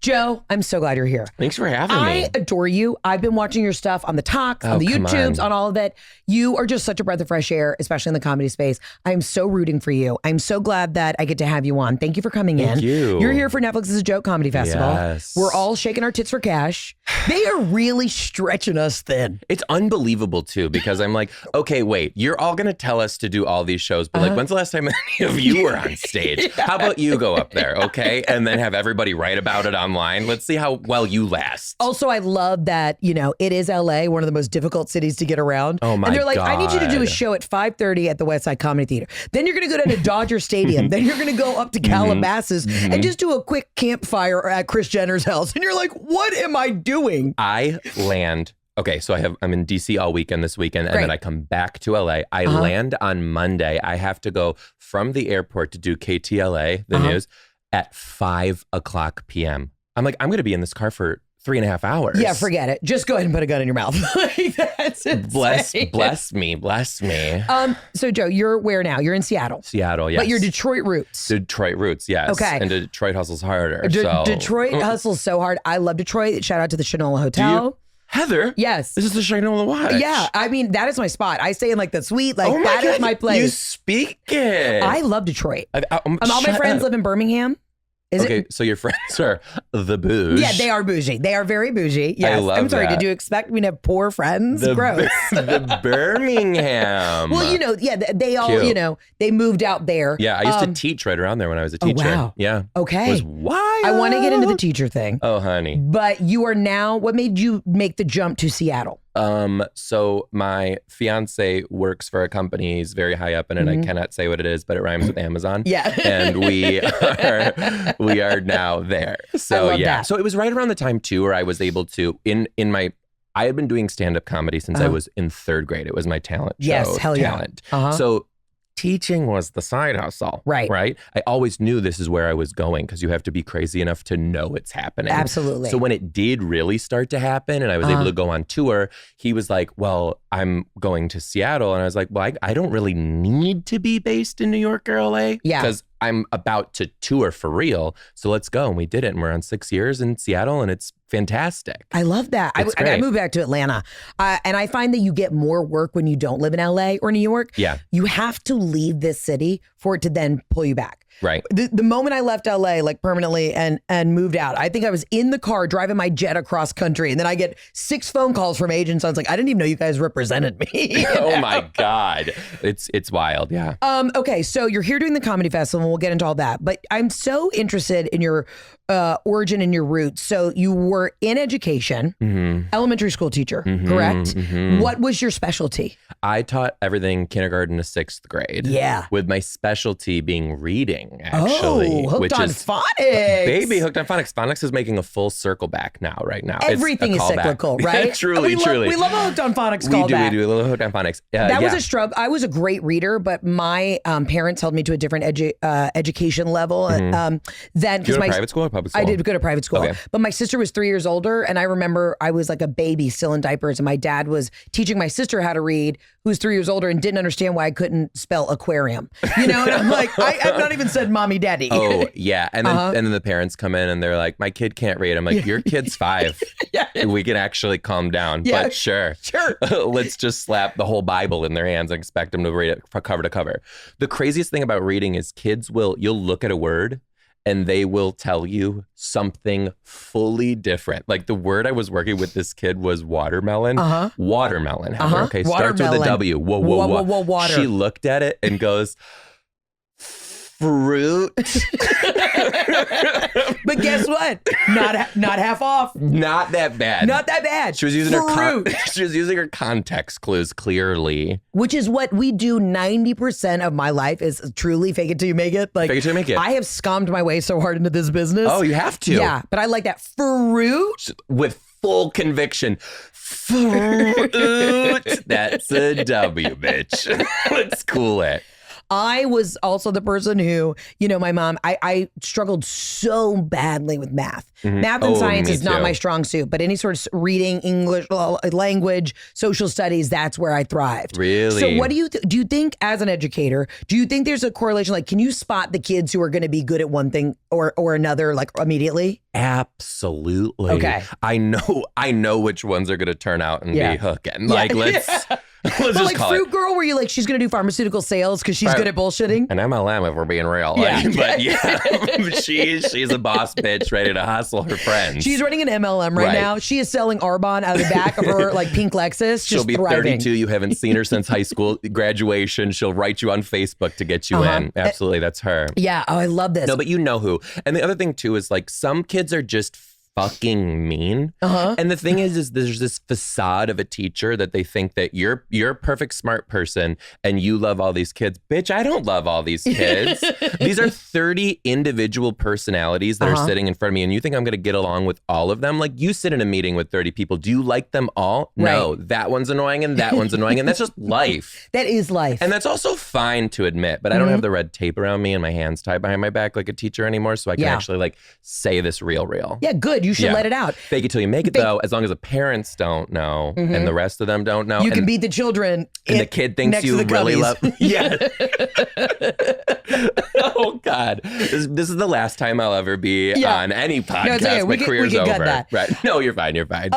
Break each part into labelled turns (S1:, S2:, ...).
S1: Joe, I'm so glad you're here.
S2: Thanks for having me.
S1: I adore you. I've been watching your stuff on the talks, on the YouTubes, on all of it. You are just such a breath of fresh air, especially in the comedy space. I'm so rooting for you. I'm so glad that I get to have you on. Thank you for coming in.
S2: Thank you.
S1: You're here for Netflix's Joke Comedy Festival.
S2: Yes.
S1: We're all shaking our tits for cash. They are really stretching us thin.
S2: It's unbelievable too, because I'm like, okay, wait, you're all going to tell us to do all these shows, but like, when's the last time any of you were on stage? How about you go up there, okay? And then have everybody write about it online. Let's see how well you last.
S1: Also, I love that, you know, it is LA, one of the most difficult cities to get around.
S2: Oh my
S1: And they're like,
S2: God.
S1: I need you to do a show at 5:30 at the West Side Comedy Theater. Then you're going to go down to Dodger Stadium. Then you're going to go up to Calabasas and just do a quick campfire at Kris Jenner's house. And you're like, what am I doing?
S2: I land. Okay, so I'm in DC all weekend this weekend, and then I come back to LA. I land on Monday. I have to go from the airport to do KTLA, the news, at 5:00 p.m. I'm like, I'm going to be in this car for 3.5 hours.
S1: Yeah, forget it. Just go ahead and put a gun in your mouth. Like, that's insane.
S2: Bless me.
S1: So Joe, you're where now? You're in Seattle.
S2: Seattle, yes.
S1: But you're Detroit roots.
S2: Detroit roots, yes.
S1: Okay.
S2: And Detroit hustles harder.
S1: Detroit hustles so hard. I love Detroit. Shout out to the Shinola Hotel.
S2: Heather?
S1: Yes.
S2: This is the Shinola Watch.
S1: Yeah, I mean, that is my spot. I stay in like the suite, like that
S2: God,
S1: is my place.
S2: You speak it.
S1: I love Detroit. All my
S2: shut
S1: friends
S2: up.
S1: live in Birmingham.
S2: So your friends are the bouge.
S1: Yeah, they are bougie. They are very bougie. Yes.
S2: I love
S1: I'm sorry,
S2: that.
S1: did you expect me to have poor friends?
S2: The
S1: Gross.
S2: the Birmingham.
S1: Well, you know, yeah, they all,
S2: Cute.
S1: you know, they moved out there.
S2: Yeah, I used to teach right around there when I was a teacher.
S1: wow.
S2: Yeah.
S1: Okay.
S2: It was wild.
S1: I want to get into the teacher thing.
S2: Oh, honey.
S1: But you are now, what made you make the jump to Seattle?
S2: So my fiance works for a company. He's very high up in it. I cannot say what it is, but it rhymes with Amazon.
S1: Yeah.
S2: And we are now there. So yeah.
S1: that.
S2: So it was right around the time too where I was able to I had been doing stand-up comedy since I was in 3rd grade. It was my talent show.
S1: Yes, hell yeah.
S2: Talent. So teaching was the side hustle.
S1: Right.
S2: I always knew this is where I was going because you have to be crazy enough to know it's happening.
S1: Absolutely.
S2: So when it did really start to happen and I was able to go on tour, he was like, well, I'm going to Seattle. And I was like, well, I don't really need to be based in New York or LA.
S1: Yeah.
S2: Because I'm about to tour for real. So let's go. And we did it. And we're on 6 years in Seattle and it's fantastic.
S1: I love that. I moved back to Atlanta. And I find that you get more work when you don't live in LA or New York.
S2: Yeah.
S1: You have to leave this city for it to then pull you back.
S2: Right.
S1: The moment I left LA, like permanently and moved out, I think I was in the car driving my jet across country. And then I get 6 phone calls from agents. I was like, I didn't even know you guys represented me.
S2: Oh my God. It's wild. Yeah.
S1: Okay. So you're here doing the comedy festival and we'll get into all that. But I'm so interested in your origin and your roots. So you were in education, elementary school teacher, correct? What was your specialty?
S2: I taught everything kindergarten to 6th grade.
S1: Yeah.
S2: With my specialty being reading, actually.
S1: Hooked on phonics.
S2: Baby, hooked on phonics. Phonics is making a full circle back right now.
S1: Everything is cyclical, right?
S2: Truly.
S1: We love a hooked on phonics
S2: We
S1: callback.
S2: do a little hooked on phonics.
S1: That was a struggle. I was a great reader, but my parents held me to a different education level. Then,
S2: Did you go to private school or public school?
S1: I did go to private school,
S2: Okay.
S1: but my sister was 3 years older, and I remember I was like a baby still in diapers, and my dad was teaching my sister how to read, who's 3 years older, and didn't understand why I couldn't spell aquarium. You know, and I'm like, I've not even said mommy, daddy.
S2: Oh yeah, and then the parents come in and they're like, my kid can't read. I'm like, your kid's 5.
S1: Yeah.
S2: We can actually calm down.
S1: Yeah.
S2: But sure. Let's just slap the whole Bible in their hands and expect them to read it cover to cover. The craziest thing about reading is you'll look at a word and they will tell you something fully different. Like the word I was working with this kid was watermelon. Watermelon. Heather, okay, starts with a W. Whoa.
S1: Water.
S2: She looked at it and goes, fruit.
S1: But guess what? Not half off.
S2: Not that bad.
S1: Not that bad.
S2: She was using her context clues clearly.
S1: Which is what we do 90% of my life is truly fake it till you make it. Like,
S2: fake it till you make it.
S1: I have scummed my way so hard into this business.
S2: Oh, you have to.
S1: Yeah, but I like that. Fruit?
S2: With full conviction. Fruit. That's a W, bitch. Let's cool it.
S1: I was also the person who, my mom, I struggled so badly with math. Math and science is not my strong suit, but any sort of reading, English, language, social studies, that's where I thrived.
S2: Really?
S1: So what do you think as an educator, do you think there's a correlation? Like, can you spot the kids who are going to be good at one thing or another, like immediately?
S2: Absolutely.
S1: Okay.
S2: I know which ones are going to turn out and be hooking. Like, let's just
S1: like
S2: call
S1: Fruit
S2: it.
S1: Girl, where you like, she's going to do pharmaceutical sales because she's good at bullshitting.
S2: An MLM, if we're being real. But she's a boss bitch ready to hustle her friends.
S1: She's running an MLM right now. She is selling Arbonne out of the back of her like pink Lexus.
S2: She'll be
S1: thriving.
S2: 32. You haven't seen her since high school graduation. She'll write you on Facebook to get you in. Absolutely, that's her.
S1: Yeah. Oh, I love this.
S2: No, but you know who. And the other thing too is like some kids are just fucking mean. And the thing is there's this facade of a teacher that they think that you're a perfect smart person and you love all these kids. Bitch, I don't love all these kids. These are 30 individual personalities that are sitting in front of me, and you think I'm going to get along with all of them? Like, you sit in a meeting with 30 people. Do you like them all? No. That one's annoying and that one's annoying, and that's just life.
S1: That is life.
S2: And that's also fine to admit, but I don't have the red tape around me and my hands tied behind my back like a teacher anymore, so I can actually like say this real.
S1: Yeah, good. You should let it out.
S2: Fake it till you make it, though, as long as the parents don't know and the rest of them don't know.
S1: You can beat the children.
S2: And the kid thinks you really love. Yeah. Oh, God. This is the last time I'll ever be on any podcast.
S1: No, it's okay.
S2: My career's over.
S1: Cut that.
S2: Right. No, you're fine. You're fine.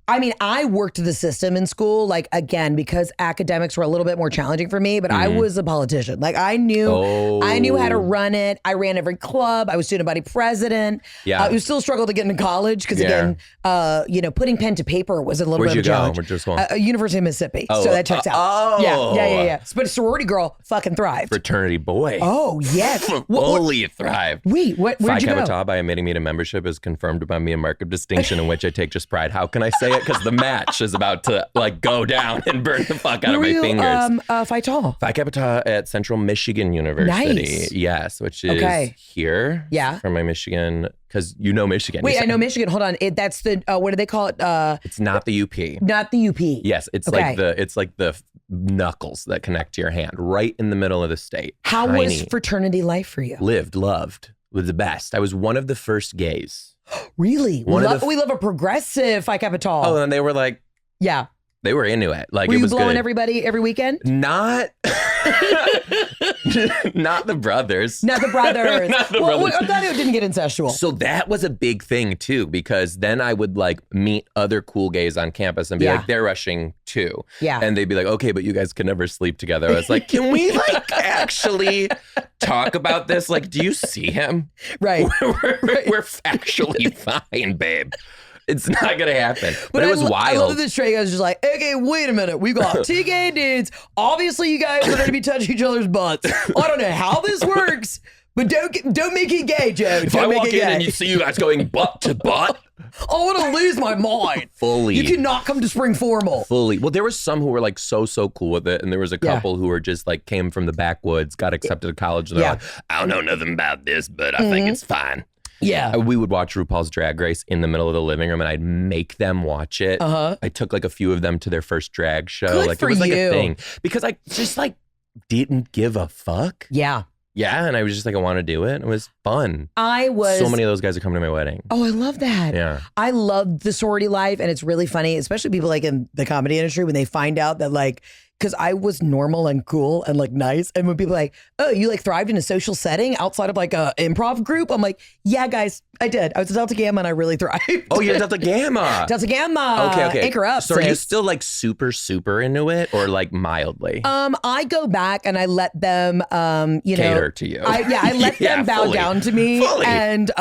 S1: I mean, I worked the system in school, like, again, because academics were a little bit more challenging for me, but I was a politician. Like, I knew how to run it. I ran every club. I was student body president.
S2: Yeah.
S1: It was still a struggle to get into college because, again, putting pen to paper was a little bit of a challenge.
S2: Where'd you go?
S1: University of Mississippi. So that checks out. Yeah. But a sorority girl fucking thrived.
S2: Fraternity boy.
S1: Oh, yes.
S2: Fully thrived.
S1: Wait, where'd
S2: Phi
S1: you
S2: Kappa
S1: go?
S2: Tau by omitting me to membership is confirmed by me a mark of distinction in which I take just pride. How can I say it? Because the match is about to like go down and burn the fuck out of my fingers.
S1: Phi Tau?
S2: Phi Kappa Tau at Central Michigan University.
S1: Nice.
S2: Yes, which is here.
S1: Yeah.
S2: From my Michigan, because you know Michigan.
S1: Wait, I know Michigan. Hold on. That's the, what do they call it?
S2: It's not the UP.
S1: Not the UP.
S2: Yes, it's like the knuckles that connect to your hand, right in the middle of the state.
S1: How was fraternity life for you?
S2: Lived, loved, was the best. I was one of the first gays.
S1: Really? We love a progressive Phi Kappa Tau.
S2: Oh, and they were like,
S1: yeah.
S2: They were into it. Like,
S1: were
S2: it
S1: you
S2: was
S1: blowing
S2: good.
S1: everybody every weekend?
S2: Not the brothers.
S1: Not the brothers.
S2: Not the
S1: well,
S2: brothers.
S1: I thought it didn't get incestual.
S2: So that was a big thing too, because then I would like meet other cool gays on campus and be like, they're rushing too.
S1: Yeah.
S2: And they'd be like, okay, but you guys can never sleep together. I was like, can we like actually talk about this? Like, do you see him?
S1: Right.
S2: We're factually fine, babe. It's not going to happen. But it was wild.
S1: I love that this straight guy was just like, okay, wait a minute. We got two gay dudes. Obviously, you guys are going to be touching each other's butts. I don't know how this works, but don't make it gay, Joe.
S2: If I walk in and you see you guys going butt to butt,
S1: I want to lose my mind.
S2: Fully.
S1: You cannot come to spring formal.
S2: Fully. Well, there was some who were like so cool with it. And there was a couple who were just like came from the backwoods, got accepted to college. And they're like, I don't know nothing about this, but I think it's fine.
S1: Yeah.
S2: We would watch RuPaul's Drag Race in the middle of the living room and I'd make them watch it. I took like a few of them to their first drag show.
S1: Good
S2: like
S1: for
S2: it was like
S1: you.
S2: a thing. Because I just like didn't give a fuck.
S1: Yeah.
S2: Yeah, and I was just like, I want to do it. It was fun. So many of those guys are coming to my wedding.
S1: Oh, I love that.
S2: Yeah.
S1: I love the sorority life, and it's really funny, especially people like in the comedy industry when they find out that like, because I was normal and cool and like nice, and when people are like, oh, you like thrived in a social setting outside of like a improv group, I'm like, yeah, guys, I did. I was a Delta Gamma and I really thrived.
S2: Oh, you're Delta Gamma.
S1: Delta Gamma.
S2: Okay.
S1: Anchor up.
S2: So are you still like super into it, or like mildly?
S1: I go back and I let them,
S2: cater to you.
S1: I let them bow down to me and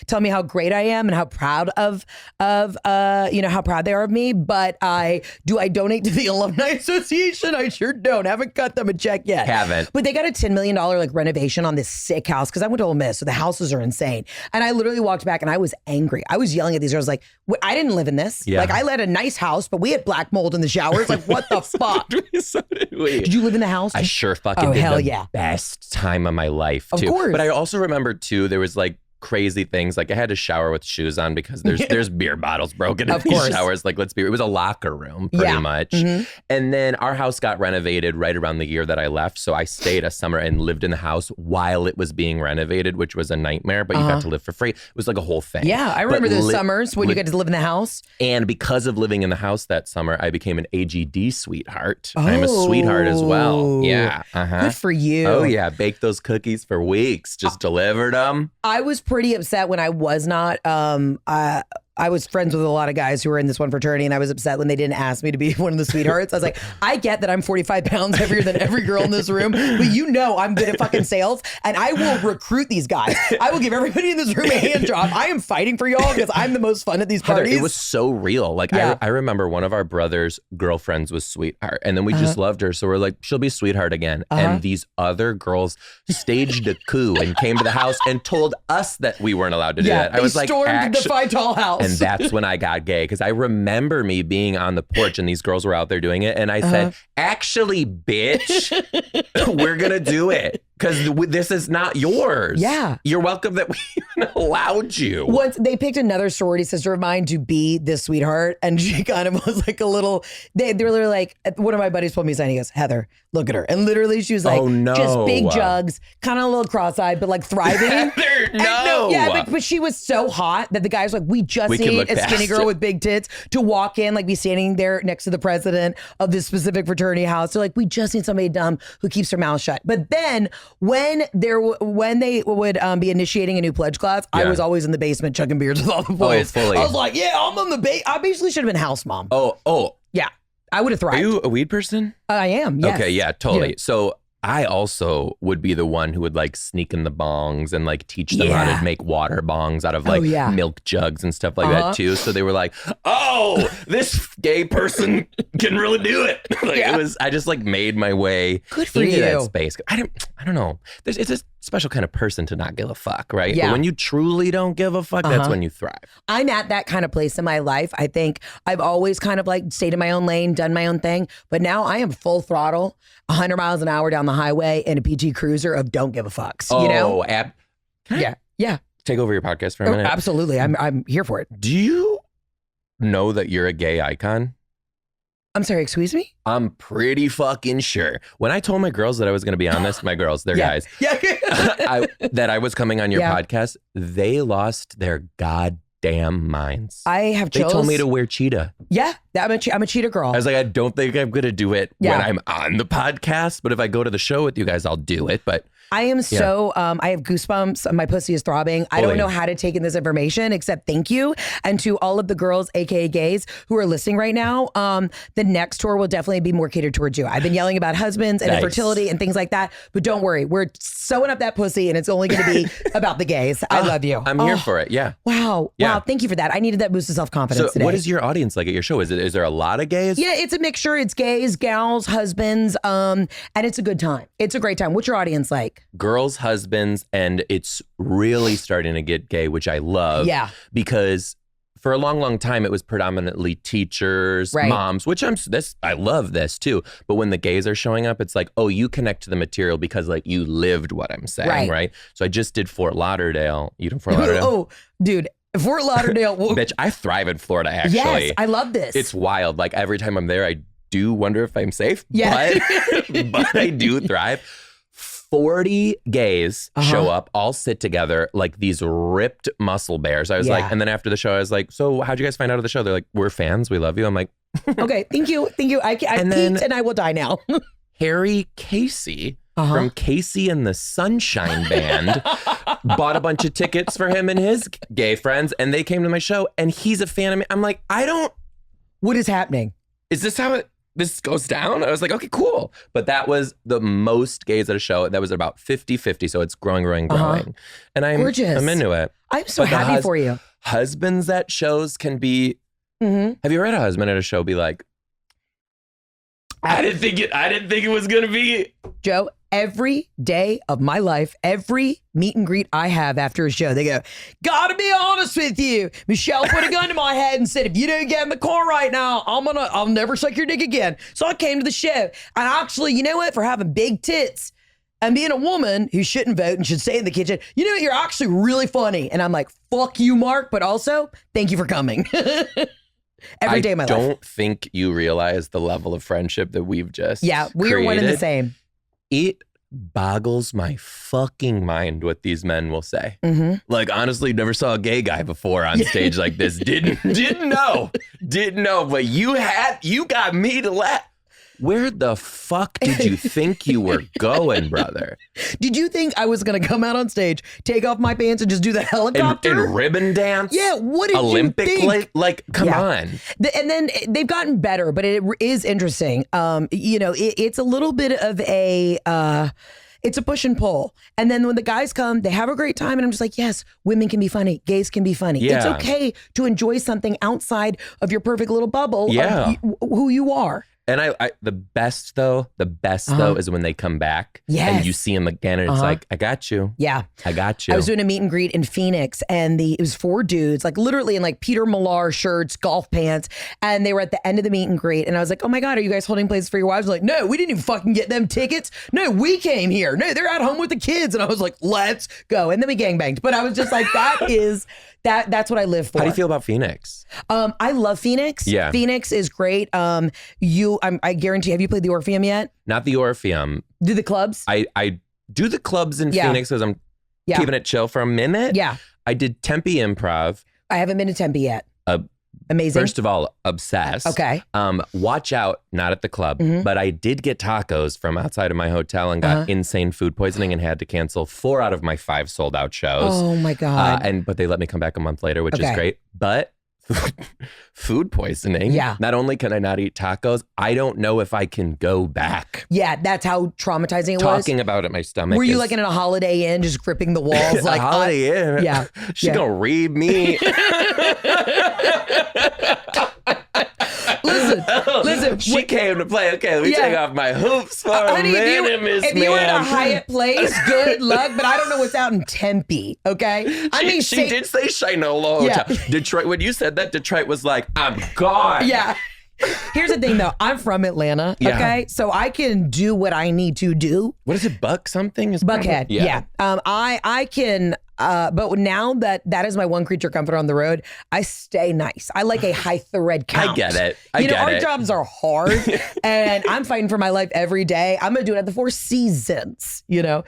S1: tell me how great I am and how proud of how proud they are of me. But I donate to the Alumni Association? I sure don't. Haven't cut them a check yet.
S2: Haven't.
S1: But they got a $10 million like renovation on this sick house because I went to Ole Miss, so the houses are insane. And I literally walked back and I was angry. I was yelling at these girls like, I didn't live in this.
S2: Yeah.
S1: Like I let a nice house, but we had black mold in the showers. Like what the fuck?
S2: So did we.
S1: Did you live in the house?
S2: I sure fucking did.
S1: Hell
S2: the
S1: yeah.
S2: best time of my life too.
S1: Of course.
S2: But I also remember too, there was like crazy things. Like I had to shower with shoes on because there's beer bottles broken in
S1: Of
S2: these
S1: course.
S2: showers. Like it was a locker room pretty much.
S1: Mhm.
S2: And then our house got renovated right around the year that I left. So I stayed a summer and lived in the house while it was being renovated, which was a nightmare, but you got to live for free. It was like a whole thing.
S1: Yeah, I remember those summers when you get to live in the house.
S2: And because of living in the house that summer, I became an AGD sweetheart. I'm a sweetheart as well. Yeah.
S1: Good for you.
S2: Oh, yeah. Baked those cookies for weeks. Just delivered them.
S1: I was pretty upset when I was not. I was friends with a lot of guys who were in this one fraternity, and I was upset when they didn't ask me to be one of the sweethearts. I was like, I get that I'm 45 pounds heavier than every girl in this room, but you know I'm good at fucking sales, and I will recruit these guys. I will give everybody in this room a hand job. I am fighting for y'all because I'm the most fun at these parties.
S2: Heather, it was so real. Like I remember one of our brother's girlfriends was sweetheart, and then we just loved her, so we're like, she'll be sweetheart again. And these other girls staged a coup and came to the house and told us that we weren't allowed to do that. I was like,
S1: stormed the Fightal house.
S2: And that's when I got gay, because I remember me being on the porch and these girls were out there doing it. And I said, actually, bitch, we're going to do it because this is not yours.
S1: Yeah.
S2: You're welcome that we even allowed you.
S1: Once they picked another sorority sister of mine to be this sweetheart, and she kind of was like a little, they were literally like, one of my buddies pulled me aside and he goes, Heather, look at her. And literally she was like,
S2: oh, no.
S1: just big jugs, kind of a little cross-eyed, but like thriving.
S2: Heather, no.
S1: But she was so hot that the guy was like, we need a skinny girl with big tits to walk in, like be standing there next to the president of this specific fraternity house. So like, we just need somebody dumb who keeps her mouth shut. But then when they would be initiating a new pledge class, I was always in the basement chugging beers with all the boys.
S2: Fully.
S1: I was like, yeah, I'm on the I basically should have been house mom.
S2: Oh.
S1: Yeah, I would have thrived.
S2: Are you a weed person?
S1: I am, yes.
S2: Okay, yeah, totally.
S1: Yeah.
S2: So I also would be the one who would like sneak in the bongs and like teach them how to make water bongs out of like milk jugs and stuff like that too. So they were like, oh, this gay person can really do it. I just like made my way into that space. I don't know. It's a special kind of person to not give a fuck, right?
S1: Yeah.
S2: But when you truly don't give a fuck, that's when you thrive.
S1: I'm at that kind of place in my life. I think I've always kind of like stayed in my own lane, done my own thing. But now I am full throttle, 100 miles an hour down the highway in a PG Cruiser of don't give a fucks, you know? Yeah.
S2: Take over your podcast for a minute.
S1: Absolutely. I'm here for it.
S2: Do you know that you're a gay icon?
S1: I'm sorry, excuse me?
S2: I'm pretty fucking sure. When I told my girls that I was going to be on this, my girls, they're guys, that I was coming on your podcast, they lost their goddamn minds.
S1: They
S2: told me to wear cheetah.
S1: Yeah, I'm a cheetah girl.
S2: I was like, I don't think I'm going to do it when I'm on the podcast, but if I go to the show with you guys, I'll do it. But
S1: I am so, I have goosebumps. My pussy is throbbing. I don't know how to take in this information except thank you. And to all of the girls, AKA gays, who are listening right now, the next tour will definitely be more catered towards you. I've been yelling about husbands and infertility and things like that, but don't worry. We're sewing up that pussy and it's only going to be about the gays. I love you.
S2: I'm here for it. Yeah.
S1: Wow.
S2: Yeah.
S1: Wow. Thank you for that. I needed that boost of self-confidence today.
S2: What is your audience like at your show? Is there a lot of gays?
S1: Yeah, it's a mixture. It's gays, gals, husbands, and it's a good time. It's a great time. What's your audience like?
S2: Girls, husbands, and it's really starting to get gay, which I love.
S1: Yeah.
S2: Because for a long, long time, it was predominantly teachers, moms, which I love this too. But when the gays are showing up, it's like, oh, you connect to the material because like you lived what I'm saying, right? So I just did Fort Lauderdale. You know Fort Lauderdale?
S1: Oh, dude. Fort Lauderdale.
S2: Bitch, I thrive in Florida, actually.
S1: Yes, I love this.
S2: It's wild. Like every time I'm there, I do wonder if I'm safe.
S1: Yeah.
S2: But I do thrive. 40 gays show up, all sit together like these ripped muscle bears. I was like, and then after the show, I was like, so how'd you guys find out of the show? They're like, we're fans. We love you. I'm like,
S1: okay, thank you. Thank you. I peaked and I will die now.
S2: Harry Casey from Casey and the Sunshine Band bought a bunch of tickets for him and his gay friends, and they came to my show, and he's a fan of me. I'm like,
S1: what is happening?
S2: Is this how this goes down? I was like, okay, cool. But that was the most gays at a show. That was about 50-50. So it's growing. And I'm into it.
S1: I'm so happy for you.
S2: Husbands at shows can be, have you read a husband at a show be like, I didn't think it was going to be.
S1: Joe, every day of my life, every meet and greet I have after a show, they go, gotta be honest with you. Michelle put a gun to my head and said, if you don't get in the car right now, I'll never suck your dick again. So I came to the show. And actually, you know what? For having big tits And being a woman who shouldn't vote and should stay in the kitchen, you know, you're actually really funny. And I'm like, fuck you, Mark, but also thank you for coming. Every day of my life.
S2: I don't think you realize the level of friendship that we've just
S1: we are one and the same.
S2: It boggles my fucking mind what these men will say. Like, honestly, never saw a gay guy before on stage like this. Didn't know, but you got me to laugh. Where the fuck did you think you were going, brother?
S1: Did you think I was going to come out on stage, take off my pants, and just do the helicopter?
S2: And ribbon dance?
S1: Yeah, what did
S2: Olympic
S1: you think?
S2: Like, come on.
S1: And then they've gotten better, but it is interesting. You know, it's a little bit of a... it's a push and pull. And then when the guys come, they have a great time. And I'm just like, yes, women can be funny. Gays can be funny.
S2: Yeah.
S1: It's okay to enjoy something outside of your perfect little bubble of who you are.
S2: And I the best though is when they come back and you see them again and it's like, I got you.
S1: Yeah.
S2: I got you.
S1: I was doing a meet and greet in Phoenix and it was 4 dudes, like literally in like Peter Millar shirts, golf pants. And they were at the end of the meet and greet. And I was like, oh my God, are you guys holding places for your wives? Like, no, we didn't even fucking get them tickets. No, we came here. No, they're at home with the kids. And I was like, let's go. And then we gangbanged. But I was just like, that's what I live for.
S2: How do you feel about Phoenix?
S1: I love Phoenix.
S2: Yeah.
S1: Phoenix is great. I guarantee, have you played the Orpheum yet?
S2: Not the Orpheum.
S1: Do the clubs?
S2: I do the clubs in Phoenix because I'm keeping it chill for a minute.
S1: Yeah.
S2: I did Tempe Improv.
S1: I haven't been to Tempe yet. Amazing.
S2: First of all, obsessed.
S1: Okay.
S2: Watch out, not at the club, but I did get tacos from outside of my hotel and got insane food poisoning and had to cancel 4 out of my 5 sold out shows.
S1: Oh my God.
S2: But they let me come back a month later, which is great. But food poisoning.
S1: Yeah.
S2: Not only can I not eat tacos, I don't know if I can go back.
S1: Yeah, that's how traumatizing it was.
S2: Talking about it, my stomach.
S1: Were you like in a Holiday Inn, just gripping the walls? Like
S2: Holiday Inn.
S1: Yeah.
S2: She gonna read me.
S1: Listen.
S2: She came to play. Okay, let me take off my hoops for
S1: honey,
S2: a minute, Miss
S1: If you were at a Hyatt Place, good luck. But I don't know what's out in Tempe. Okay,
S2: she did say Shinola Hotel. Detroit. When you said that, Detroit was like, I'm gone.
S1: Yeah. Here's the thing, though. I'm from Atlanta. Okay, so I can do what I need to do.
S2: What is it? Buck something? Is
S1: Buckhead. Yeah. I can. But now that is my one creature comfort on the road, I stay nice. I like a high thread count.
S2: I get it.
S1: Our jobs are hard and I'm fighting for my life every day. I'm going to do it at the Four Seasons, you know?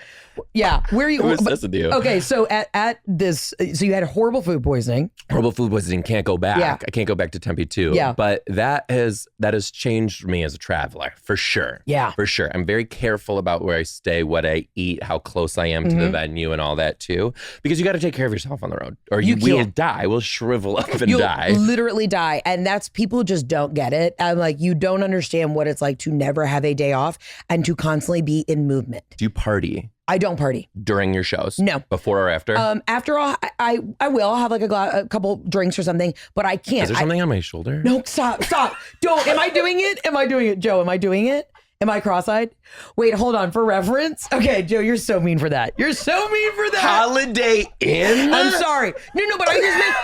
S1: Yeah. Where are you?
S2: Who's this with you?
S1: Okay. So at this, so you had horrible food poisoning.
S2: Horrible food poisoning. Can't go back.
S1: Yeah.
S2: I can't go back to Tempe too.
S1: Yeah.
S2: But that has changed me as a traveler for sure.
S1: Yeah.
S2: For sure. I'm very careful about where I stay, what I eat, how close I am to the venue and all that too. Because you got to take care of yourself on the road or you will die. We'll shrivel up and die.
S1: Literally die. And that's, people just don't get it. I'm like, you don't understand what it's like to never have a day off and to constantly be in movement.
S2: Do you party?
S1: I don't party.
S2: During your shows?
S1: No.
S2: Before or after?
S1: After all, I will. I'll have like a couple drinks or something, but I can't.
S2: Is there something on my shoulder?
S1: No, stop. Don't. Am I doing it? Joe, am I doing it? Am I cross-eyed? Wait, hold on. For reference? Okay, Joe, you're so mean for that.
S2: Holiday Inn?
S1: I'm sorry. No, but I just meant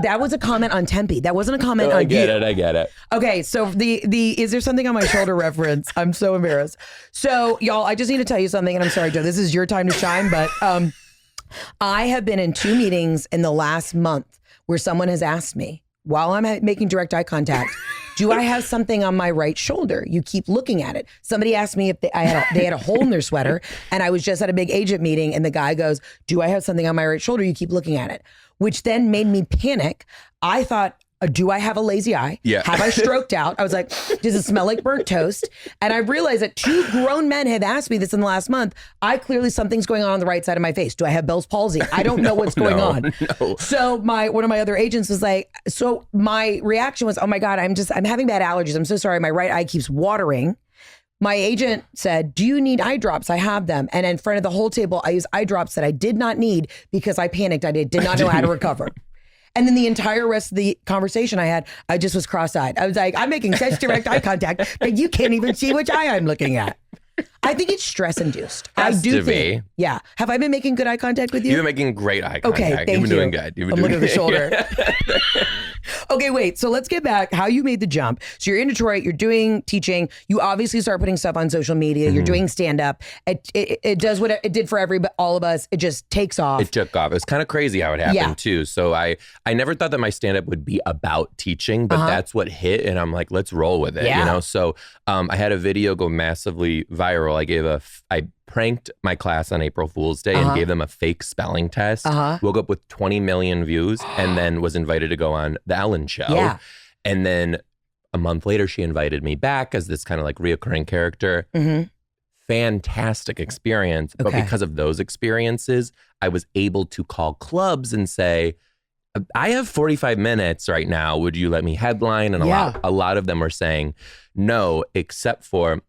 S1: that was a comment on Tempe. That wasn't a comment on you.
S2: I get it.
S1: Okay, so the is there something on my shoulder reference? I'm so embarrassed. So y'all, I just need to tell you something, and I'm sorry, Joe, this is your time to shine, but I have been in 2 meetings in the last month where someone has asked me, while I'm making direct eye contact, do I have something on my right shoulder? You keep looking at it. Somebody asked me if they had a hole in their sweater, and I was just at a big agent meeting, and the guy goes, do I have something on my right shoulder? You keep looking at it, which then made me panic. I thought, do I have a lazy eye?
S2: Yeah.
S1: Have I stroked out? I was like, does it smell like burnt toast? And I realized that 2 grown men have asked me this in the last month. Something's going on the right side of my face. Do I have Bell's palsy? I don't know what's going on.
S2: No.
S1: So one of my other agents was like, so my reaction was, oh my God, I'm having bad allergies. I'm so sorry. My right eye keeps watering. My agent said, do you need eye drops? I have them. And in front of the whole table, I used eye drops that I did not need because I panicked. I did not know how to recover. And then the entire rest of the conversation I just was cross-eyed. I was like, I'm making such direct eye contact that you can't even see which eye I'm looking at. I think it's stress-induced.
S2: Has to be.
S1: Yeah. Have I been making good eye contact with you?
S2: You've been making great eye contact.
S1: Okay, thank you.
S2: You've been doing good.
S1: I'm looking at the shoulder. Okay, wait. So let's get back how you made the jump. So you're in Detroit, you're doing teaching. You obviously start putting stuff on social media. You're doing stand up. It does what it did for all of us. It just takes off.
S2: It took off. It was kind of crazy how it happened too. So I never thought that my stand up would be about teaching, but that's what hit. And I'm like, let's roll with it. You know? So I had a video go massively viral. I pranked my class on April Fool's Day and gave them a fake spelling test. Woke up with 20 million views and then was invited to go on the Ellen Show. Yeah. And then a month later, she invited me back as this kind of like reoccurring character. Fantastic experience. But because of those experiences, I was able to call clubs and say, I have 45 minutes right now. Would you let me headline? And a lot of them were saying no, except for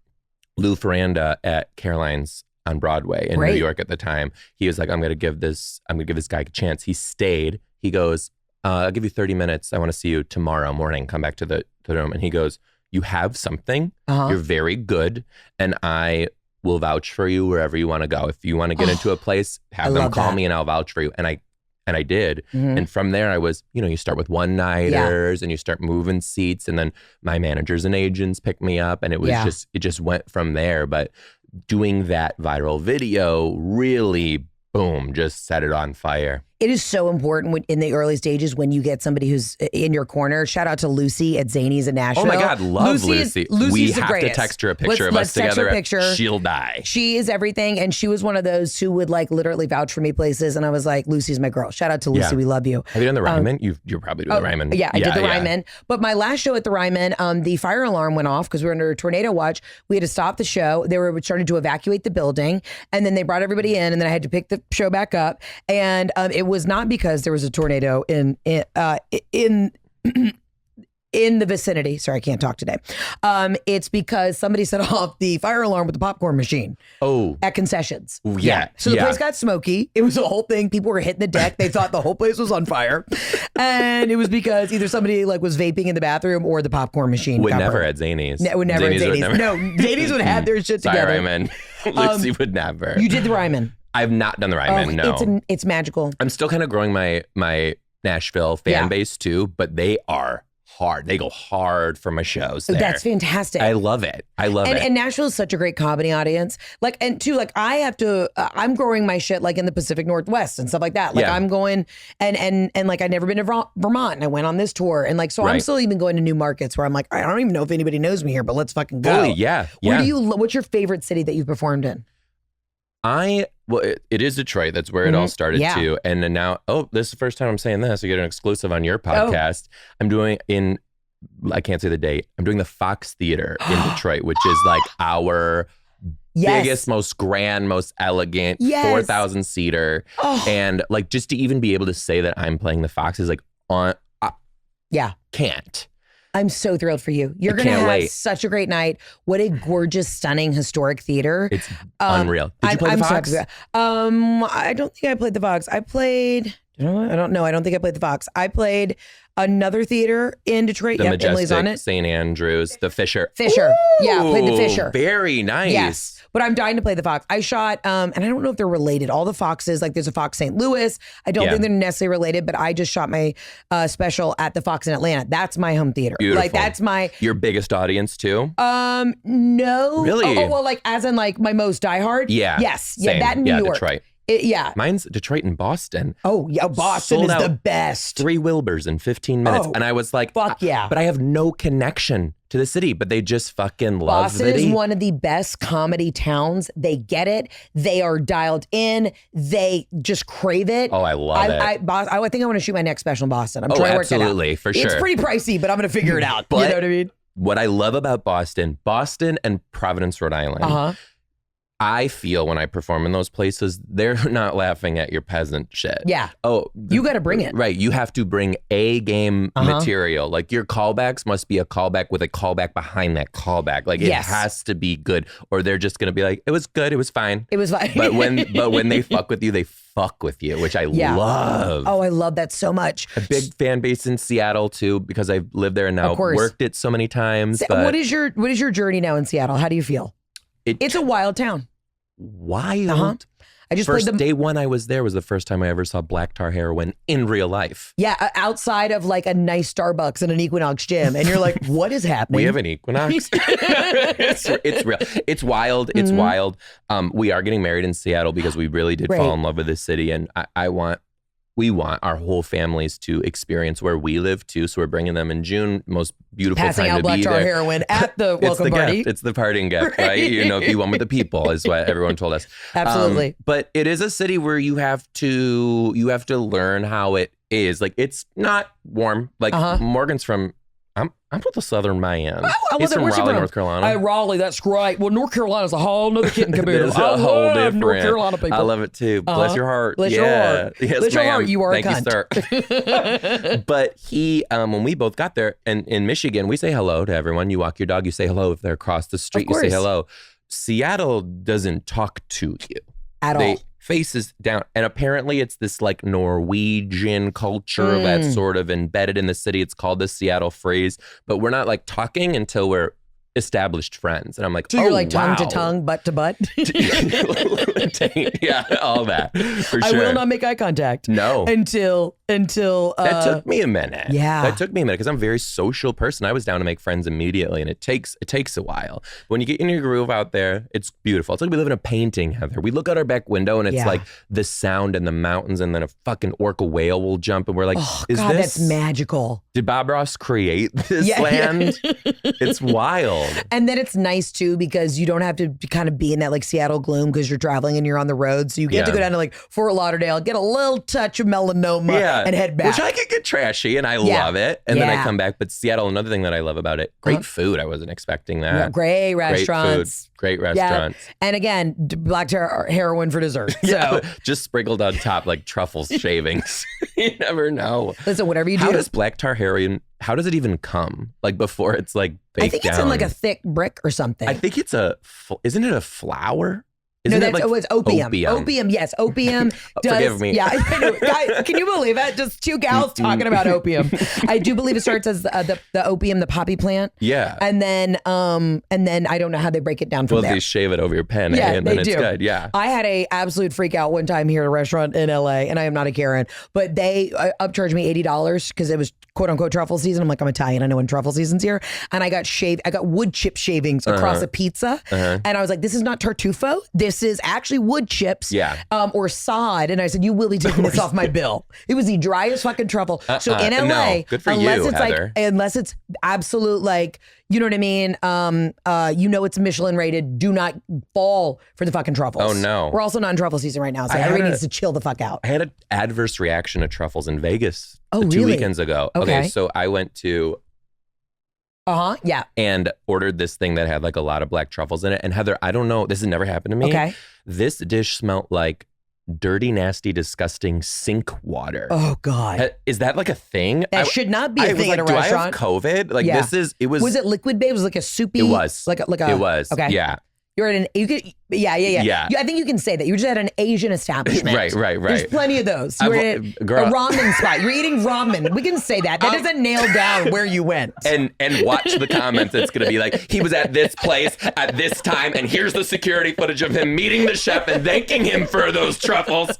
S2: Lou Ferranda at Caroline's on Broadway in New York at the time. He was like, I'm gonna give this guy a chance. He stayed. He goes, I'll give you 30 minutes. I want to see you tomorrow morning. Come back to the room. And he goes, you have something. You're very good. And I will vouch for you wherever you want to go. If you want to get into a place, have them call me and I'll vouch for you. And I did. And from there I was, you start with one-nighters and you start moving seats. And then my managers and agents picked me up and it was it just went from there. But doing that viral video really, boom, just set it on fire.
S1: It is so important in the early stages when you get somebody who's in your corner. Shout out to Lucy at Zanies in Nashville.
S2: Oh my God, love Lucy. We have to text her a picture of us together. She'll die.
S1: She is everything. And she was one of those who would like literally vouch for me places. And I was like, Lucy's my girl. Shout out to Lucy. We love you.
S2: Have you done the Ryman? You're probably doing the Ryman.
S1: Yeah, I did the Ryman. But my last show at the Ryman, the fire alarm went off because we were under a tornado watch. We had to stop the show. They were starting to evacuate the building. And then they brought everybody in. And then I had to pick the show back up. And it was not because there was a tornado in the vicinity. Sorry, I can't talk today. It's because somebody set off the fire alarm with the popcorn machine. At concessions.
S2: Yeah.
S1: So the place got smoky. It was a whole thing. People were hitting the deck. They thought the whole place was on fire. And it was because either somebody like was vaping in the bathroom or the popcorn machine.
S2: Would never at Zanies.
S1: Would never at Zanies. No, Zanies would have their shit together.
S2: Ryman. Lucy would never.
S1: You did the Ryman.
S2: I've not done the Ryman, no.
S1: It's magical.
S2: I'm still kind of growing my Nashville fan base too, but they are hard. They go hard for my shows there.
S1: That's fantastic.
S2: I love it.
S1: And Nashville is such a great comedy audience. Like, and too, like I have to, I'm growing my shit like in the Pacific Northwest and stuff like that. Like I'm going and like I'd never been to Vermont and I went on this tour. And like, so I'm still even going to new markets where I'm like, I don't even know if anybody knows me here, but let's fucking go. What's your favorite city that you've performed in?
S2: It is Detroit. That's where it all started too. And then now, this is the first time I'm saying this. You get an exclusive on your podcast. I'm doing I can't say the date. I'm doing the Fox Theater in Detroit, which is like our biggest, most grand, most elegant, 4,000 seater. And like just to even be able to say that I'm playing the Fox is like can't.
S1: I'm so thrilled for you. You're going to have such a great night. What a gorgeous, stunning, historic theater.
S2: It's unreal. Did you play the Fox?
S1: I don't think I played the Fox. I played, I don't know. I don't think I played the Fox. I played another theater in Detroit.
S2: The Majestic,
S1: on it.
S2: St. Andrews, the Fisher.
S1: Ooh, played the Fisher.
S2: Very nice.
S1: Yes. But I'm dying to play the Fox. I shot, and I don't know if they're related. All the Foxes, like there's a Fox St. Louis. I don't think they're necessarily related, but I just shot my special at the Fox in Atlanta. That's my home theater.
S2: Beautiful.
S1: Like that's
S2: your biggest audience too?
S1: No.
S2: Really?
S1: Well, like as in like my most diehard?
S2: Yeah.
S1: Yes.
S2: Same.
S1: Yeah, that in New York.
S2: Detroit. Mine's Detroit and Boston.
S1: Oh, yeah. Boston is the best.
S2: 3 Wilburs in 15 minutes. And I was like,
S1: fuck yeah.
S2: But I have no connection to the city, but they just fucking love
S1: Boston is one of the best comedy towns. They get it. They are dialed in. They just crave it.
S2: Oh, I love it.
S1: I think I want to shoot my next special in Boston. I'm trying to work it out.
S2: Absolutely, for sure.
S1: It's pretty pricey, but I'm going to figure it out.
S2: But
S1: you know what I mean?
S2: What I love about Boston and Providence, Rhode Island, I feel when I perform in those places, they're not laughing at your peasant shit.
S1: Yeah. You got to bring it.
S2: Right. You have to bring A game material. Like your callbacks must be a callback with a callback behind that callback. Like it has to be good, or they're just going to be like, it was good. It was fine.
S1: It was fine.
S2: But when they fuck with you, they fuck with you, which I love.
S1: Oh, I love that so much.
S2: A big fan base in Seattle too, because I've lived there and now worked it so many times. But
S1: what is your journey now in Seattle? How do you feel? It's a wild town.
S2: Wild.
S1: I just
S2: First
S1: played them.
S2: day one I was there was the first time I ever saw black tar heroin in real life.
S1: Yeah, outside of like a nice Starbucks and an Equinox gym. And you're like, what is happening?
S2: We have an Equinox. It's real. It's wild. It's wild. We are getting married in Seattle because we really did fall in love with this city. And we want our whole families to experience where we live too. So we're bringing them in June. Most beautiful
S1: Passing
S2: time
S1: out
S2: to
S1: black
S2: be
S1: tar
S2: there.
S1: heroin at the
S2: It's
S1: welcome
S2: the
S1: party.
S2: gift. It's the parting gift, right? You know, be one with the people is what everyone told us.
S1: Absolutely.
S2: But it is a city where you have to learn how it is. Like, it's not warm. Like Morgan's from. I'm from the Southern Mayan. He's from Raleigh, North Carolina.
S1: Hey, Raleigh, that's great. Well, North Carolina's a whole nother kit and caboodle.
S2: It's
S1: I
S2: a whole
S1: love
S2: different.
S1: North Carolina people.
S2: I love it too. Bless your heart.
S1: Bless your heart.
S2: Yes,
S1: Bless your heart. You are
S2: Thank
S1: a cunt.
S2: you, sir. But he, when we both got there, and in Michigan, we say hello to everyone. You walk your dog, you say hello. If they're across the street, you say hello. Seattle doesn't talk to you
S1: At all.
S2: Faces down. And apparently it's this like Norwegian culture that's sort of embedded in the city. It's called the Seattle phrase, but we're not like talking until we're established friends. And I'm like,
S1: so you're like tongue to tongue, butt to butt.
S2: Yeah, all that. For sure.
S1: I will not make eye contact.
S2: No.
S1: Until
S2: that took me a minute.
S1: Yeah.
S2: That took me a minute because I'm a very social person. I was down to make friends immediately, and it takes a while. But when you get in your groove out there, it's beautiful. It's like we live in a painting, Heather. We look out our back window and it's like the sound and the mountains, and then a fucking orca whale will jump, and we're like,
S1: oh,
S2: is
S1: God,
S2: this
S1: that's magical.
S2: Did Bob Ross create this land? It's wild.
S1: And then it's nice too because you don't have to kind of be in that like Seattle gloom because you're traveling and you're on the road. So you get to go down to like Fort Lauderdale, get a little touch of melanoma and head back.
S2: Which I could get trashy and I love it. And then I come back. But Seattle, another thing that I love about it, great food. I wasn't expecting that.
S1: Yeah, great restaurants.
S2: Great restaurants.
S1: Yeah. And again, black heroin for dessert. So
S2: just sprinkled on top like truffles shavings. You never know.
S1: Listen, whatever you do.
S2: How does black tar heroin, how does it even come? Like before it's like baked down?
S1: I think it's in like a thick brick or something.
S2: I think it's isn't it a flour?
S1: Isn't it's opium. Opium, yes. Opium does.
S2: Forgive me.
S1: Yeah, I know. Guys, can you believe it? Just two gals talking about opium. I do believe it starts as the opium, the poppy plant.
S2: Yeah.
S1: And then I don't know how they break it down from there.
S2: Well, they shave it over your pen, and then it's good. Yeah.
S1: I had a absolute freak out one time here at a restaurant in LA, and I am not a Karen, but they upcharged me $80 because it was quote unquote truffle season. I'm like, I'm Italian. I know when truffle season's here. And I got wood chip shavings across a pizza. And I was like, this is not tartufo. This is actually wood chips or sod. And I said, you will be taking this off my bill. It was the driest fucking truffle. So in LA,
S2: no. Good for
S1: unless
S2: you,
S1: it's
S2: Heather.
S1: unless it's absolute like, you know what I mean? It's Michelin rated. Do not fall for the fucking truffles.
S2: Oh no.
S1: We're also not in truffle season right now. So everybody needs to chill the fuck out.
S2: I had an adverse reaction to truffles in Vegas 2
S1: really?
S2: weekends ago. Okay, so I went to
S1: yeah.
S2: and ordered this thing that had like a lot of black truffles in it. And Heather, I don't know, this has never happened to me.
S1: Okay.
S2: This dish smelled like dirty, nasty, disgusting sink water.
S1: Oh God.
S2: Is that like a thing?
S1: That should not be a thing at a
S2: do
S1: restaurant.
S2: I have COVID? Like
S1: Was it liquid, babe? It was like a soupy.
S2: It was.
S1: Like a.
S2: It was.
S1: Okay.
S2: Yeah.
S1: You're at yeah. I think you can say that. You're just at an Asian establishment.
S2: Right.
S1: There's plenty of those. You're at a ramen spot. You're eating ramen. We can say that. That doesn't nail down where you went.
S2: And watch the comments. It's going to be like, he was at this place at this time, and here's the security footage of him meeting the chef and thanking him for those truffles.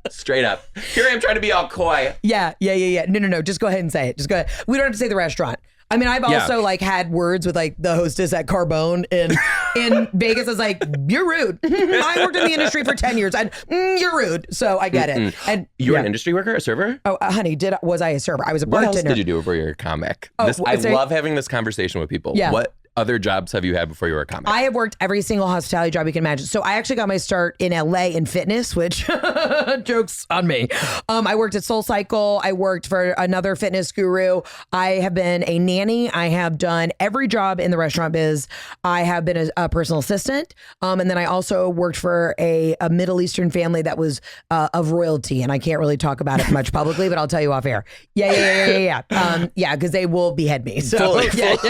S2: Straight up. Here I am trying to be all coy.
S1: Yeah. No. Just go ahead and say it. Just go ahead. We don't have to say the restaurant. I mean, I've also like had words with like the hostess at Carbone in Vegas. I was like, you're rude. I worked in the industry for 10 years. You're rude. So I get it. And
S2: you were an industry worker, a server?
S1: Oh, honey, was I a server? I was a bartender.
S2: What else did you do before you were a comic? I love having this conversation with people.
S1: Yeah.
S2: What other jobs have you had before you were a comic?
S1: I have worked every single hospitality job you can imagine. So I actually got my start in LA in fitness, which jokes on me. I worked at Soul Cycle. I worked for another fitness guru. I have been a nanny. I have done every job in the restaurant biz. I have been a personal assistant. And then I also worked for a Middle Eastern family that was of royalty. And I can't really talk about it much publicly, but I'll tell you off air. Yeah. Because they will behead me. So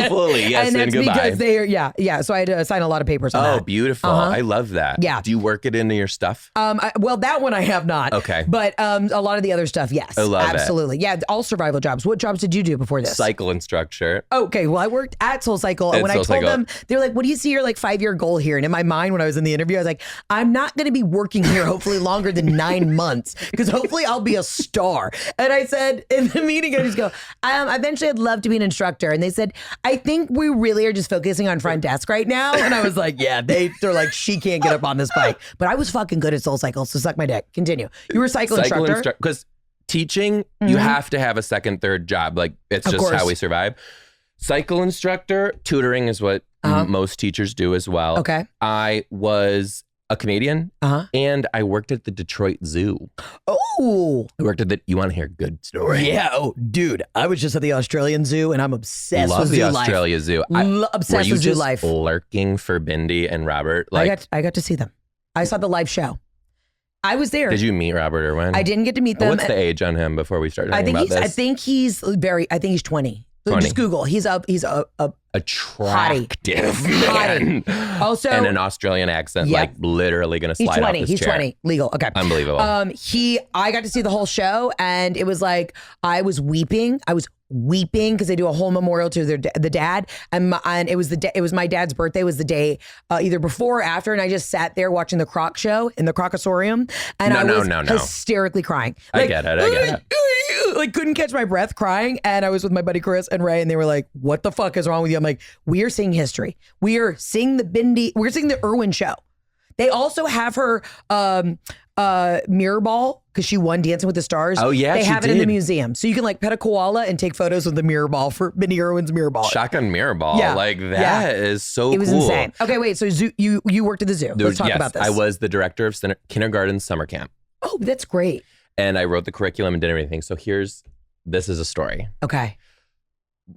S2: fully, yes, and goodbye.
S1: because they are, yeah. So I had to sign a lot of papers on that.
S2: Oh, beautiful. I love that.
S1: Yeah.
S2: Do you work it into your stuff?
S1: Well, that one I have not.
S2: Okay.
S1: But a lot of the other stuff, yes.
S2: I love it.
S1: Absolutely. Yeah, all survival jobs. What jobs did you do before this?
S2: Cycle instructor.
S1: Okay, well, I worked at SoulCycle, and when I told them, they were like, what do you see your like 5-year goal here? And in my mind, when I was in the interview, I was like, I'm not going to be working here hopefully longer than 9 months, because hopefully I'll be a star. And I said in the meeting, I just go, eventually I'd love to be an instructor. And they said, I think we really are just focusing on front desk right now. And I was like, yeah, they're like, she can't get up on this bike. But I was fucking good at SoulCycle, so suck my dick. Continue. You were a cycle instructor?
S2: Because teaching, you have to have a second, third job. Like, it's just how we survive. Cycle instructor, tutoring is what most teachers do as well.
S1: Okay.
S2: I was a comedian, and I worked at the Detroit Zoo.
S1: Oh.
S2: I worked at the, you want to hear a good story?
S1: Yeah. Oh, dude, I was just at the Australian Zoo, and I'm obsessed with zoo life.
S2: Love the Australia Zoo.
S1: Obsessed with zoo life.
S2: Were you just lurking for Bindi and Robert? Like,
S1: I got to see them. I saw the live show. I was there.
S2: Did you meet Robert Irwin?
S1: I didn't get to meet them.
S2: What's the age on him before we start talking about this?
S1: I think he's 20. Just Google. He's a
S2: attractive man.
S1: Also,
S2: and an Australian accent, like literally going to slide off this
S1: He's
S2: chair.
S1: 20. Legal. Okay.
S2: Unbelievable.
S1: I got to see the whole show, and it was like I was weeping. Because they do a whole memorial to the dad, and it was my dad's birthday. Was the day either before or after, and I just sat there watching the Croc show in the Crocosorium, and I was hysterically crying. Like,
S2: I get it.
S1: Like, couldn't catch my breath crying, and I was with my buddy Chris and Ray, and they were like, "What the fuck is wrong with you?" I'm like, "We are seeing history. We are seeing the Bindi. We're seeing the Irwin show." They also have her mirror ball because she won Dancing with the Stars.
S2: Oh yeah,
S1: they have it in the museum, so you can like pet a koala and take photos with the mirror ball for Bindi Irwin's mirror ball.
S2: Shotgun mirror ball, like that is so cool.
S1: It was insane. Okay, wait. So you worked at the zoo. Let's talk about this.
S2: I was the director of kindergarten summer camp.
S1: Oh, that's great.
S2: And I wrote the curriculum and did everything. So this is a story.
S1: Okay.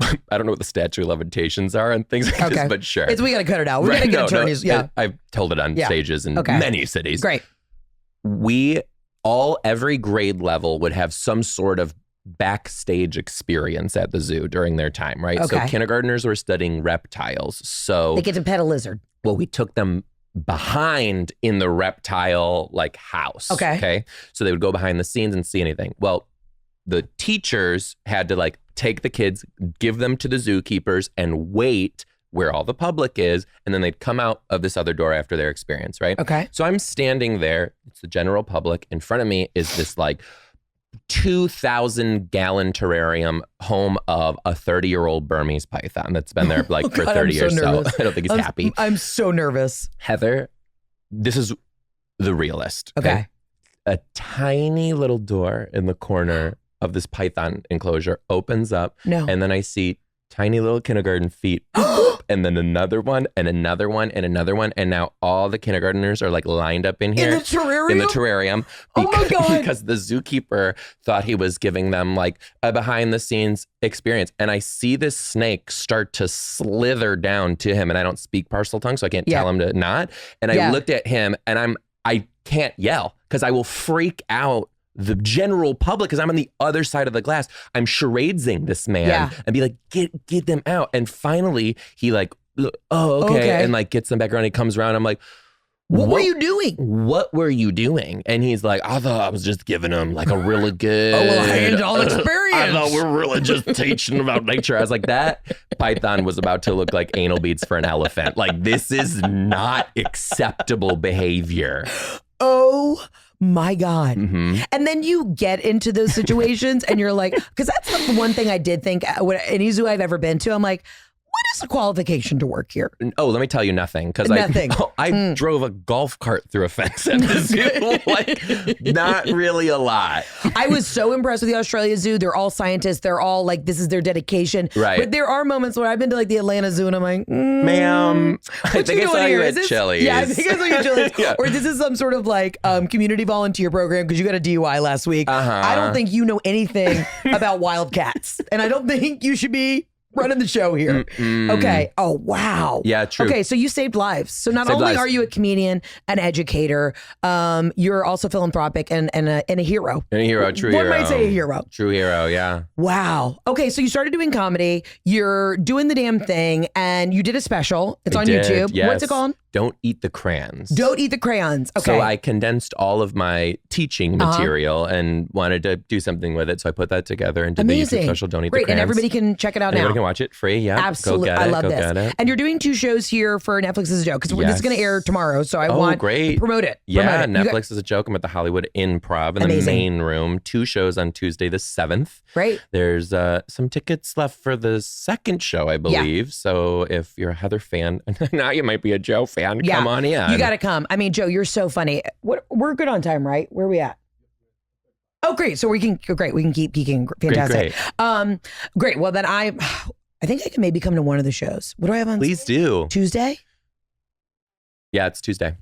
S2: I don't know what the statute of limitations are and things like this, but sure.
S1: We got to cut it out. We got to get attorneys.
S2: I've told it on stages in many cities.
S1: Great.
S2: Every grade level would have some sort of backstage experience at the zoo during their time, right?
S1: Okay.
S2: So kindergartners were studying reptiles. So
S1: they get to pet a lizard.
S2: Well, we took them behind in the reptile house. Okay. So they would go behind the scenes and see anything. Well, the teachers had to take the kids, give them to the zookeepers, and wait where all the public is, and then they'd come out of this other door after their experience, right?
S1: Okay.
S2: So I'm standing there, it's the general public. In front of me is this 2,000-gallon terrarium, home of a 30-year-old Burmese python that's been there for 30 years. So I don't think he's happy.
S1: I'm so nervous.
S2: Heather, this is the realist.
S1: Okay.
S2: A tiny little door in the corner of this python enclosure opens up.
S1: No.
S2: And then I see tiny little kindergarten feet. And then another one and another one and another one. And now all the kindergartners are lined up in here.
S1: In the terrarium?
S2: In the terrarium.
S1: Oh my God.
S2: Because the zookeeper thought he was giving them a behind the scenes experience. And I see this snake start to slither down to him. And I don't speak Parseltongue, so I can't tell him to not. And I looked at him and I can't yell because I will freak out the general public because I'm on the other side of the glass. I'm charadesing this man and be like, get them out. And finally he oh, okay. And gets them back around. He comes around. I'm like,
S1: what were you doing?
S2: What were you doing? And he's like, I thought I was just giving him a really good
S1: hands-on experience.
S2: I thought we were really just teaching about nature. I was like, that python was about to look like anal beads for an elephant. This is not acceptable behavior.
S1: Oh my God.
S2: Mm-hmm.
S1: And then you get into those situations and you're like, because that's the one thing I did think, any zoo I've ever been to, I'm like, what is the qualification to work here?
S2: Oh, let me tell you nothing. Because I drove a golf cart through a fence at the zoo. Not really a lot.
S1: I was so impressed with the Australia Zoo. They're all scientists. They're all this is their dedication.
S2: Right.
S1: But there are moments where I've been to the Atlanta Zoo and I'm like,
S2: ma'am, I think I saw you at Chili's.
S1: Yeah, I think I saw you at Chili's. Or this is some sort of community volunteer program because you got a DUI last week. I don't think you know anything about wildcats. And I don't think you should be running the show here. Okay. Oh, wow.
S2: Yeah, true.
S1: Okay, so you saved lives. So not
S2: Saved
S1: only
S2: lives.
S1: are you a comedian, an educator, you're also philanthropic and a hero.
S2: And a hero, true
S1: One
S2: hero.
S1: might say a hero.
S2: True hero, yeah.
S1: Wow. Okay, so you started doing comedy. You're doing the damn thing, and you did a special. It's
S2: I
S1: on
S2: did,
S1: YouTube.
S2: yes.
S1: What's it called?
S2: Don't Eat the Crayons.
S1: Don't Eat the Crayons. Okay.
S2: So I condensed all of my teaching material and wanted to do something with it. So I put that together and did the YouTube special, Don't Eat
S1: Great,
S2: the Crayons.
S1: and everybody can check it out
S2: Everybody
S1: now.
S2: can watch it free. Yeah.
S1: Absolutely.
S2: Go get it.
S1: I love
S2: Go
S1: this.
S2: get it.
S1: And you're doing 2 shows here for Netflix is a Joke because this is going to air tomorrow. So I want
S2: great.
S1: to promote it.
S2: Yeah,
S1: Promote it.
S2: Netflix is a Joke. I'm at the Hollywood Improv in
S1: Amazing.
S2: the main room. 2 shows on Tuesday the 7th.
S1: Great.
S2: There's some tickets left for the second show, I believe. So if you're a Heather fan, now you might be a Joe fan.
S1: Yeah.
S2: Come on in.
S1: You got to come. I mean, Joe, you're so funny. We're good on time, right? Where are we at? Oh, great. So we can keep geeking. Fantastic. Great. Well, then I think I can maybe come to one of the shows. What do I have on?
S2: Please do.
S1: Tuesday?
S2: Yeah, it's Tuesday.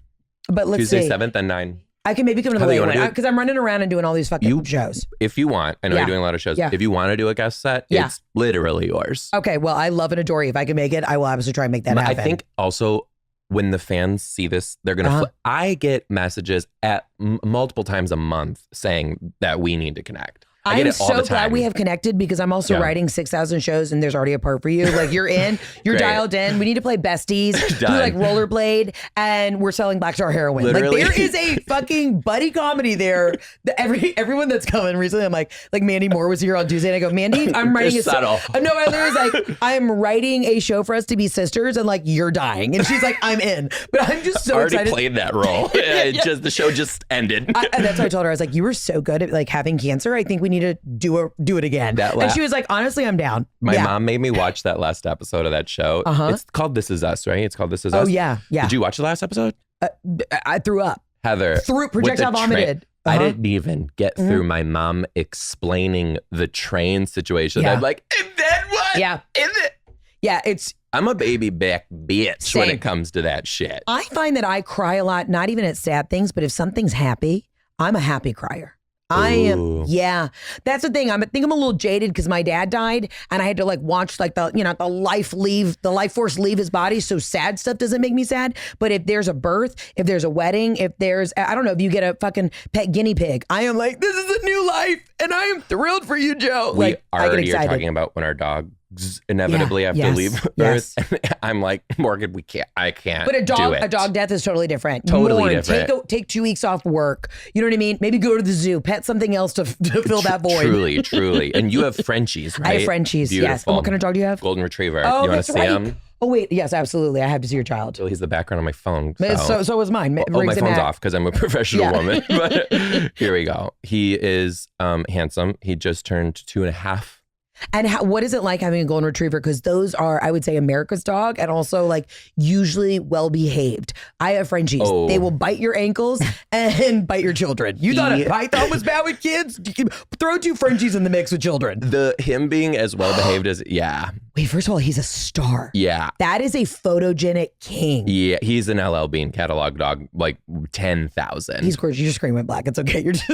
S1: But let's
S2: Tuesday
S1: see.
S2: 7th and 9.
S1: I can maybe come to the
S2: Heather, you
S1: late
S2: wanna
S1: one
S2: do it?
S1: because I'm running around and doing all these fucking shows.
S2: If you want, I know
S1: Yeah.
S2: you're doing a lot of shows.
S1: Yeah.
S2: If you want to do a guest set,
S1: Yeah.
S2: it's literally yours.
S1: Okay. Well, I love and adore you. If I can make it, I will absolutely try and make that
S2: I
S1: happen.
S2: think also when the fans see this, they're going to, I get messages at multiple times a month saying that we need to connect. I get
S1: I'm
S2: it all
S1: so
S2: the time.
S1: glad we have connected because I'm also writing 6,000 shows and there's already a part for you. Like you're in, you're
S2: Great.
S1: dialed in. We need to play besties, do
S2: Done.
S1: like rollerblade, and we're selling Black Star heroin.
S2: Literally.
S1: Like there is a fucking buddy comedy there. Everyone that's coming recently, I'm like Mandy Moore was here on Tuesday, and I go, Mandy, I'm writing
S2: You're subtle.
S1: No, I literally was like, I'm writing a show for us to be sisters, and like you're dying, and she's like, I'm in, but I'm just so
S2: already
S1: excited.
S2: played that role. The show just ended.
S1: And that's what I told her. I was like, you were so good at like having cancer. I think we need to do it again. And she was like, honestly, I'm down.
S2: My mom made me watch that last episode of that show. It's called This Is Us, right? It's called This Is Us.
S1: Oh, yeah.
S2: Did you watch the last episode?
S1: I threw up.
S2: Heather.
S1: Projectile vomited.
S2: I didn't even get through my mom explaining the train situation.
S1: Yeah.
S2: I'm like, and then what?
S1: Yeah. Yeah,
S2: I'm a baby back bitch when it comes to that shit.
S1: I find that I cry a lot, not even at sad things, but if something's happy, I'm a happy crier. I am. Yeah. That's the thing. I think I'm a little jaded because my dad died and I had to like watch like the life force leave his body. So sad stuff doesn't make me sad. But if there's a birth, if there's a wedding, if there's, I don't know, if you get a fucking pet guinea pig, I am like, this is a new life and I am thrilled for you, Joe.
S2: We
S1: like,
S2: already are talking about when our dogs inevitably have to leave Earth. I'm like, Morgan, I can't.
S1: But a
S2: do it.
S1: dog death is totally different.
S2: Totally different.
S1: Take 2 weeks off work. You know what I mean? Maybe go to the zoo, pet something else to fill that void.
S2: Truly. And you have Frenchies, right?
S1: I have Frenchies,
S2: Beautiful.
S1: yes. And what kind of dog do you have?
S2: Golden Retriever.
S1: Oh,
S2: you want to see him?
S1: Oh, wait. Yes, absolutely. I have to see your child.
S2: He's the background on my phone.
S1: So was mine.
S2: My phone's off because I'm a professional woman. But here we go. He is handsome. He just turned 2.5.
S1: And what is it like having a golden retriever? Because those are, I would say, America's dog and also like usually well behaved. I have Frenchies.
S2: Oh.
S1: They will bite your ankles and bite your children. You thought a python was bad with kids? You can throw 2 Frenchies in the mix with children.
S2: Him being as well behaved as,
S1: Wait, first of all, he's a star.
S2: Yeah.
S1: That is a photogenic king.
S2: Yeah, he's an LL Bean catalog dog, like 10,000.
S1: He's gorgeous. You're screaming black. It's okay. You're just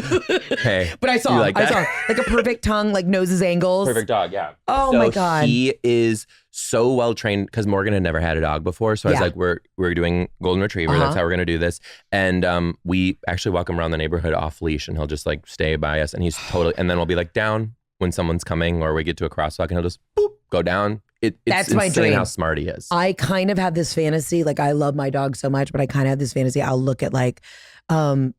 S2: Hey.
S1: But I saw him.
S2: Like
S1: I saw him. Like a perfect tongue, like noses angles.
S2: Perfect dog, yeah.
S1: Oh my God.
S2: He is so well trained because Morgan had never had a dog before. So I was like, we're doing golden retriever. That's how we're gonna do this. And we actually walk him around the neighborhood off leash, and he'll just like stay by us. And he's totally. And then we'll be like down when someone's coming, or we get to a crosswalk, and he'll just boop, go down.
S1: That's
S2: it's
S1: my
S2: insane
S1: dream.
S2: how smart he is.
S1: I kind of have this fantasy. Like I love my dog so much, but I kind of have this fantasy. I'll look at like adopting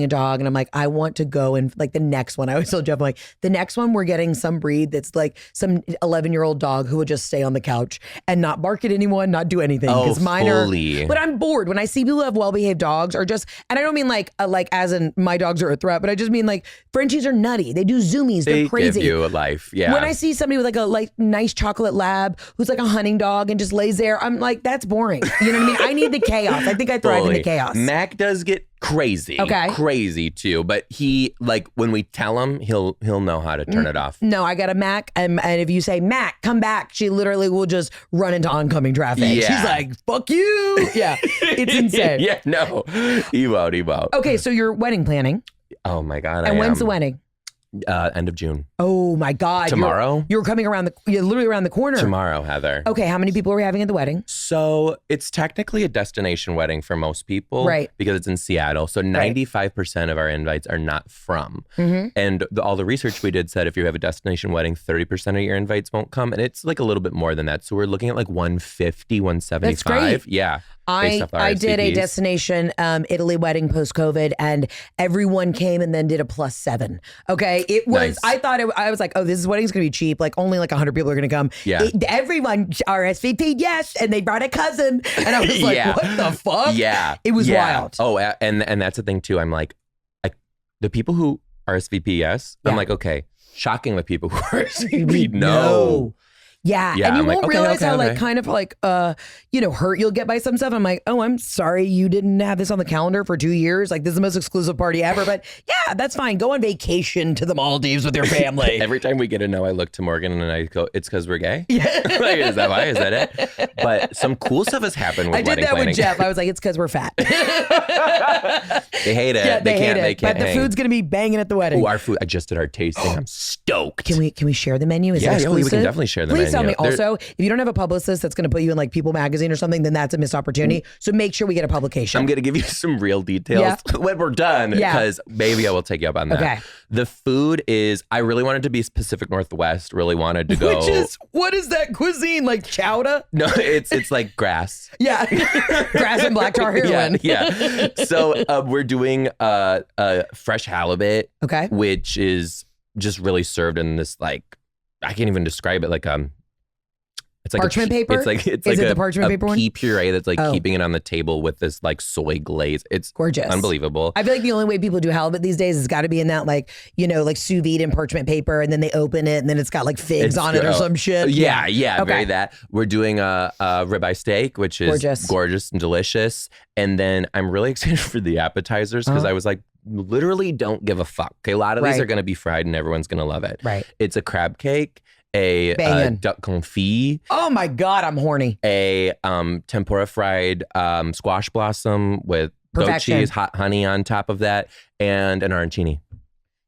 S1: a dog, and I'm like, I want to go and like the next one. I always told Jeff, I'm like, the next one we're getting some breed that's like some 11-year-old dog who will just stay on the couch and not bark at anyone, not do anything. Because mine
S2: fully.
S1: are. But I'm bored when I see people who have well-behaved dogs or just, and I don't mean like as in my dogs are a threat, but I just mean like Frenchies are nutty. They do zoomies. They're crazy.
S2: Give you a life. Yeah.
S1: When I see somebody with like a nice chocolate lab who's like a hunting dog and just lays there, I'm like, that's boring. You know what I mean? I need the chaos. I think I thrive in the chaos.
S2: Mac does get crazy.
S1: Okay.
S2: Crazy too. But he, like, when we tell him, he'll know how to turn it off.
S1: No, I got a Mac, and if you say, Mac, come back, she literally will just run into oncoming traffic.
S2: Yeah.
S1: She's like, fuck you. Yeah, it's insane.
S2: Yeah, no, he won't.
S1: Okay, so you're wedding planning.
S2: Oh my God,
S1: And when's the wedding?
S2: End of June.
S1: Oh my God.
S2: Tomorrow?
S1: You're coming you're literally around the corner.
S2: Tomorrow, Heather.
S1: Okay, how many people are we having at the wedding?
S2: So it's technically a destination wedding for most people.
S1: Right.
S2: Because it's in Seattle. So 95% of our invites are not from. And all the research we did said if you have a destination wedding, 30% of your invites won't come. And it's like a little bit more than that. So we're looking at like 150, 175.
S1: That's great.
S2: Yeah.
S1: I did a destination Italy wedding post-COVID, and everyone came and then did a +7. Okay, it was. Nice. I was like, oh, this wedding's gonna be cheap. Like only like 100 people are gonna come.
S2: Yeah.
S1: Everyone RSVP'd, yes, and they brought a cousin, and I was like, what the fuck?
S2: Yeah,
S1: it was wild.
S2: Oh, and that's the thing too. I'm like, the people who RSVP, yes. I'm like, okay, shocking the people who RSVP, no.
S1: Yeah. And you won't realize how like kind of like hurt you'll get by some stuff. I'm like, oh, I'm sorry you didn't have this on the calendar for 2 years. Like this is the most exclusive party ever. But yeah, that's fine. Go on vacation to the Maldives with your family.
S2: Every time we get a no, I look to Morgan and I go, it's because we're gay?
S1: Yeah.
S2: Like, is that why? Is that it? But some cool stuff has happened with wedding planning. I did that
S1: with Jeff. I was like, it's because we're fat.
S2: They hate it.
S1: Yeah, they hate it.
S2: They can't
S1: but the food's going to be banging at the wedding.
S2: Oh, our food. I just did our tasting. I'm stoked.
S1: Can we share the menu? Is it exclusive?
S2: We can definitely share the menu.
S1: Please tell me also, if you don't have a publicist that's going to put you in like People Magazine or something, then that's a missed opportunity. So make sure we get a publication.
S2: I'm going to give you some real details when we're done because maybe I will take you up on that.
S1: Okay.
S2: The food is, I really wanted to be Pacific Northwest, really wanted to go.
S1: What is that cuisine? Like chowder?
S2: No, it's like grass.
S1: Yeah. Grass and black tar heroin.
S2: Yeah. So we're doing fresh halibut.
S1: Okay.
S2: Which is just really served in this like, I can't even describe it, like it's like
S1: parchment paper.
S2: It's like
S1: the parchment paper one?
S2: Pea puree that's like keeping it on the table with this like soy glaze. It's
S1: gorgeous,
S2: unbelievable.
S1: I feel like the only way people do halibut these days has got to be in that like like sous vide in parchment paper, and then they open it and then it's got like figs on it or some shit.
S2: Yeah, okay. Very that. We're doing a ribeye steak, which is gorgeous and delicious, and then I'm really excited for the appetizers because I was like, literally don't give a fuck. Okay, a lot of these are going to be fried and everyone's going to love it.
S1: Right.
S2: It's a crab cake, a duck confit.
S1: Oh my God, I'm horny.
S2: A tempura fried squash blossom with goat cheese, hot honey on top of that, and an arancini.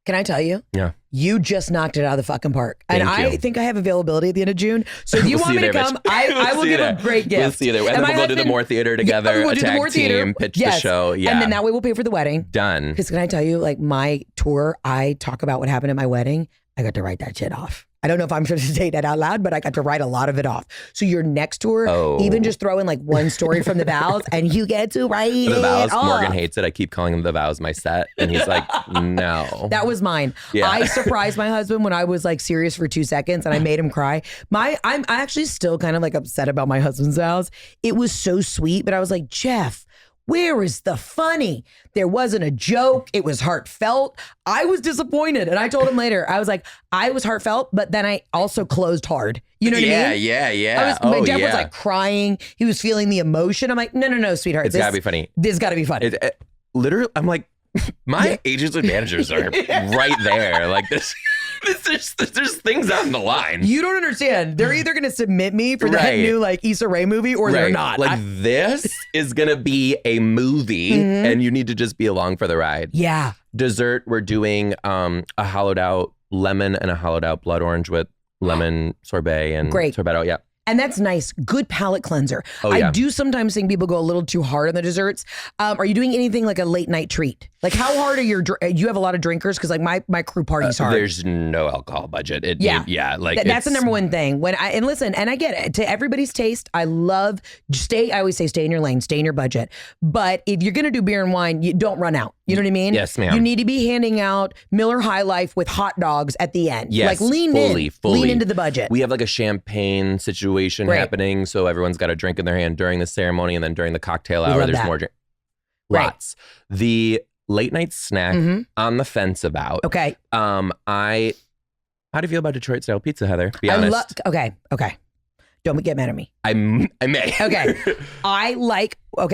S1: Can I tell you?
S2: Yeah.
S1: You just knocked it out of the fucking park.
S2: Thank
S1: and
S2: you.
S1: I think I have availability at the end of June. So if you want me to come, I will give a great gift.
S2: We'll see you there. And then we'll go to the Moore Theater together,
S1: we'll
S2: a
S1: do the
S2: tag
S1: Moore
S2: team,
S1: Theater.
S2: pitch the show. Yeah.
S1: And then that way we'll pay for the wedding.
S2: Done.
S1: Because can I tell you, like my tour, I talk about what happened at my wedding. I got to write that shit off. I don't know if I'm supposed to say that out loud, but I got to write a lot of it off. So your next tour, even just throw in like one story from the vows and you get to write
S2: the vows,
S1: off.
S2: Morgan hates it. I keep calling him the vows my set. And he's like, no.
S1: That was mine. Yeah. I surprised my husband when I was like serious for 2 seconds and I made him cry. I'm actually still kind of like upset about my husband's vows. It was so sweet, but I was like, Jeff, where is the funny? There wasn't a joke. It was heartfelt. I was disappointed. And I told him later, I was like, I was heartfelt, but then I also closed hard. You know what I mean?
S2: Yeah.
S1: My dad was like crying. He was feeling the emotion. I'm like, no, sweetheart.
S2: It's gotta be funny.
S1: This gotta be funny.
S2: Literally, I'm like, my agents and managers are right there. Like this. There's things on the line.
S1: You don't understand. They're either going to submit me for that new like Issa Rae movie or they're not.
S2: Like this is going to be a movie and you need to just be along for the ride.
S1: Yeah.
S2: Dessert, we're doing a hollowed out lemon and a hollowed out blood orange with lemon sorbet and sorbetto. Yeah.
S1: And that's nice. Good palate cleanser. I do sometimes think people go a little too hard on the desserts. Are you doing anything like a late night treat? Like how hard are you have a lot of drinkers? Because like my crew party's hard.
S2: There's no alcohol budget.
S1: That's the number one thing. And I get it. To everybody's taste, I love I always say stay in your lane, stay in your budget. But if you're gonna do beer and wine, you don't run out. You know what I mean?
S2: Yes, ma'am.
S1: You need to be handing out Miller High Life with hot dogs at the end.
S2: Yes,
S1: like lean into the budget.
S2: We have like a champagne situation happening, so everyone's got a drink in their hand during the ceremony, and then during the cocktail hour, there's more drink. Lots. The late night snack on the fence about.
S1: Okay.
S2: How do you feel about Detroit style pizza, Heather? Be honest.
S1: Okay. Don't get mad at me.
S2: I may.
S1: Okay.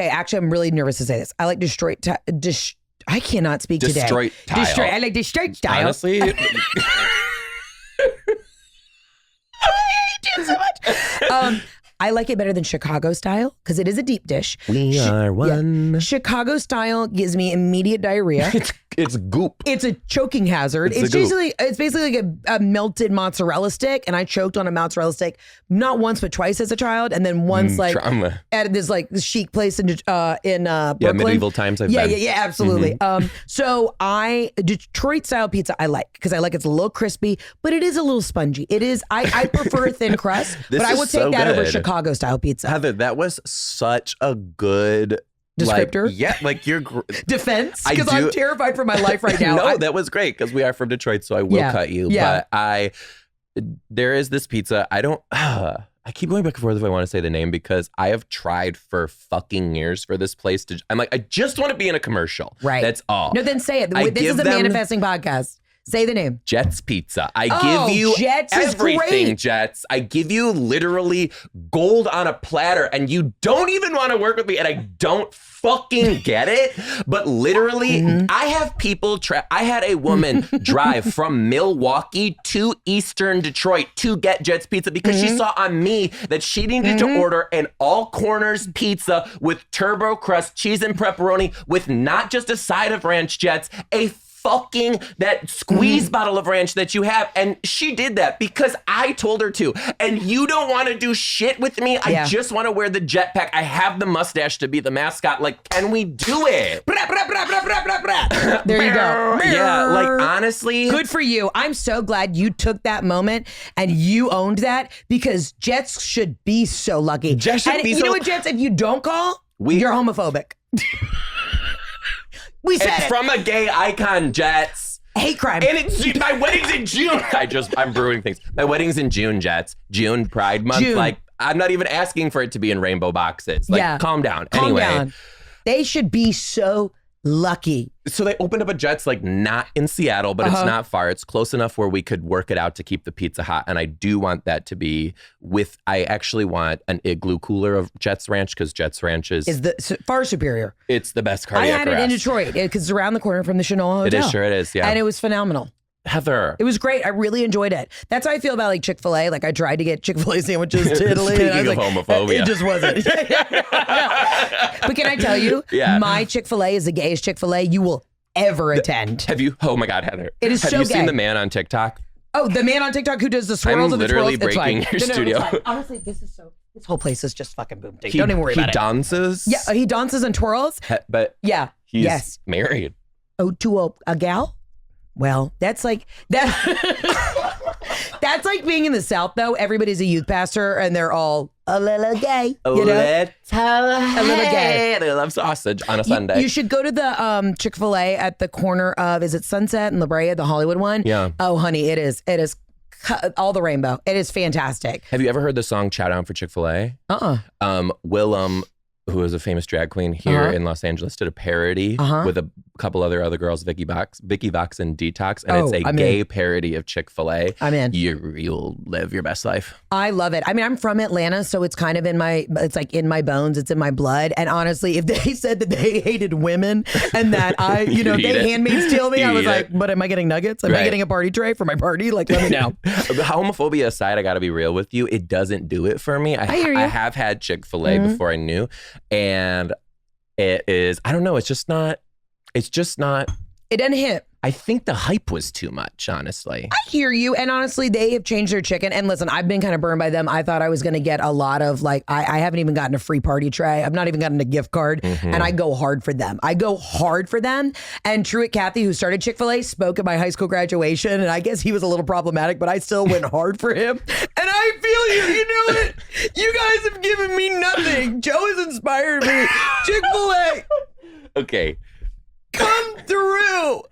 S1: Actually, I'm really nervous to say this. I like Detroit. I cannot speak today.
S2: Detroit style.
S1: I like Detroit style.
S2: Honestly.
S1: I hate you so much. I like it better than Chicago style because it is a deep dish.
S2: We are one.
S1: Yeah. Chicago style gives me immediate diarrhea.
S2: It's goop.
S1: It's a choking hazard. It's basically like a melted mozzarella stick, and I choked on a mozzarella stick not once but twice as a child, and then once
S2: trauma.
S1: at this like chic place in Brooklyn.
S2: Yeah, medieval times. I've been.
S1: Yeah, absolutely. So Detroit style pizza I like because I like it's a little crispy, but it is a little spongy. It is. I prefer a thin crust, but I would take that over Chicago style pizza.
S2: Heather, that was such a good
S1: descriptor.
S2: Like your
S1: defense, because I'm terrified for my life right now.
S2: No, that was great because we are from Detroit, so I will cut you.
S1: Yeah.
S2: But there is this pizza. I keep going back and forth if I want to say the name because I have tried for fucking years for this place to. I'm like, I just want to be in a commercial.
S1: Right.
S2: That's all.
S1: No, then say it. This is a manifesting podcast. Say the name.
S2: Jets Pizza. I give you
S1: Jets
S2: everything, Jets. I give you literally gold on a platter, and you don't even want to work with me, and I don't fucking get it. But literally, I have people I had a woman drive from Milwaukee to Eastern Detroit to get Jets Pizza because she saw on me that she needed to order an all corners pizza with turbo crust, cheese, and pepperoni with not just a side of ranch, Jets, a fucking that squeeze bottle of ranch that you have. And she did that because I told her to. And you don't want to do shit with me. I just want to wear the jetpack. I have the mustache to be the mascot. Like, can we do it?
S1: There you go.
S2: Yeah, like honestly.
S1: Good for you. I'm so glad you took that moment and you owned that because Jets should be so lucky.
S2: Jets should be
S1: you know what, Jets, if you don't call, you're homophobic. We said
S2: it's from a gay icon, Jets.
S1: Hate crime.
S2: And my wedding's in June. I'm brewing things. My wedding's in June, Jets. June, Pride Month.
S1: June.
S2: Like, I'm not even asking for it to be in rainbow boxes. Like, calm down.
S1: Calm
S2: anyway.
S1: down. They should be so lucky.
S2: So they opened up a Jets, like not in Seattle, but it's not far. It's close enough where we could work it out to keep the pizza hot. And I do want that to be I actually want an igloo cooler of Jets Ranch because Jets Ranch is
S1: far superior.
S2: It's the best cardiac
S1: arrest. I had it in Detroit because it's around the corner from the Chinola Hotel.
S2: It is, sure it is, yeah.
S1: And it was phenomenal.
S2: Heather.
S1: It was great. I really enjoyed it. That's how I feel about like Chick-fil-A. Like I tried to get Chick-fil-A sandwiches to Italy.
S2: Speaking
S1: and I was
S2: of
S1: like,
S2: homophobia.
S1: It just wasn't. But can I tell you, my Chick-fil-A is the gayest Chick-fil-A you will ever attend.
S2: Have you? Oh my God, Heather.
S1: It is so gay.
S2: Have you seen the man on TikTok?
S1: Oh, the man on TikTok who does the swirls and the twirls.
S2: I'm literally breaking your studio.
S1: Honestly, this whole place is just fucking boom. Don't even worry about it.
S2: He dances?
S1: Yeah, he dances and twirls.
S2: But
S1: he's
S2: married.
S1: Oh, to a gal? Well, that's like that. That's like being in the South, though. Everybody's a youth pastor, and they're all a little gay. A little gay.
S2: They love sausage on a Sunday.
S1: You should go to the Chick-fil-A at the corner of, is it Sunset and La Brea, the Hollywood one?
S2: Yeah.
S1: Oh, honey, it is all the rainbow. It is fantastic.
S2: Have you ever heard the song "Chow Down" for Chick-fil-A? Willem, who is a famous drag queen here in Los Angeles, did a parody with a couple other girls, Vicky Vox and Detox, and it's a gay parody of Chick-fil-A.
S1: I'm in.
S2: You'll live your best life.
S1: I love it. I mean, I'm from Atlanta, so it's kind of it's like in my bones, it's in my blood. And honestly, if they said that they hated women and that they Handmaid's Tale me, I was like, but am I getting nuggets? Am I getting a party tray for my party? Like, let me know.
S2: Homophobia aside, I got to be real with you. It doesn't do it for me. I hear you. I have had Chick-fil-A before I knew. And it is, I don't know, it's just not. It
S1: doesn't hit.
S2: I think the hype was too much, honestly.
S1: I hear you. And honestly, they have changed their chicken. And listen, I've been kind of burned by them. I thought I was going to get a lot of I haven't even gotten a free party tray. I've not even gotten a gift card. And I go hard for them. And Truett Cathy, who started Chick-fil-A, spoke at my high school graduation. And I guess he was a little problematic, but I still went hard for him. And I feel you. You know what? You guys have given me nothing. Joe has inspired me. Chick-fil-A.
S2: Okay.
S1: Come through.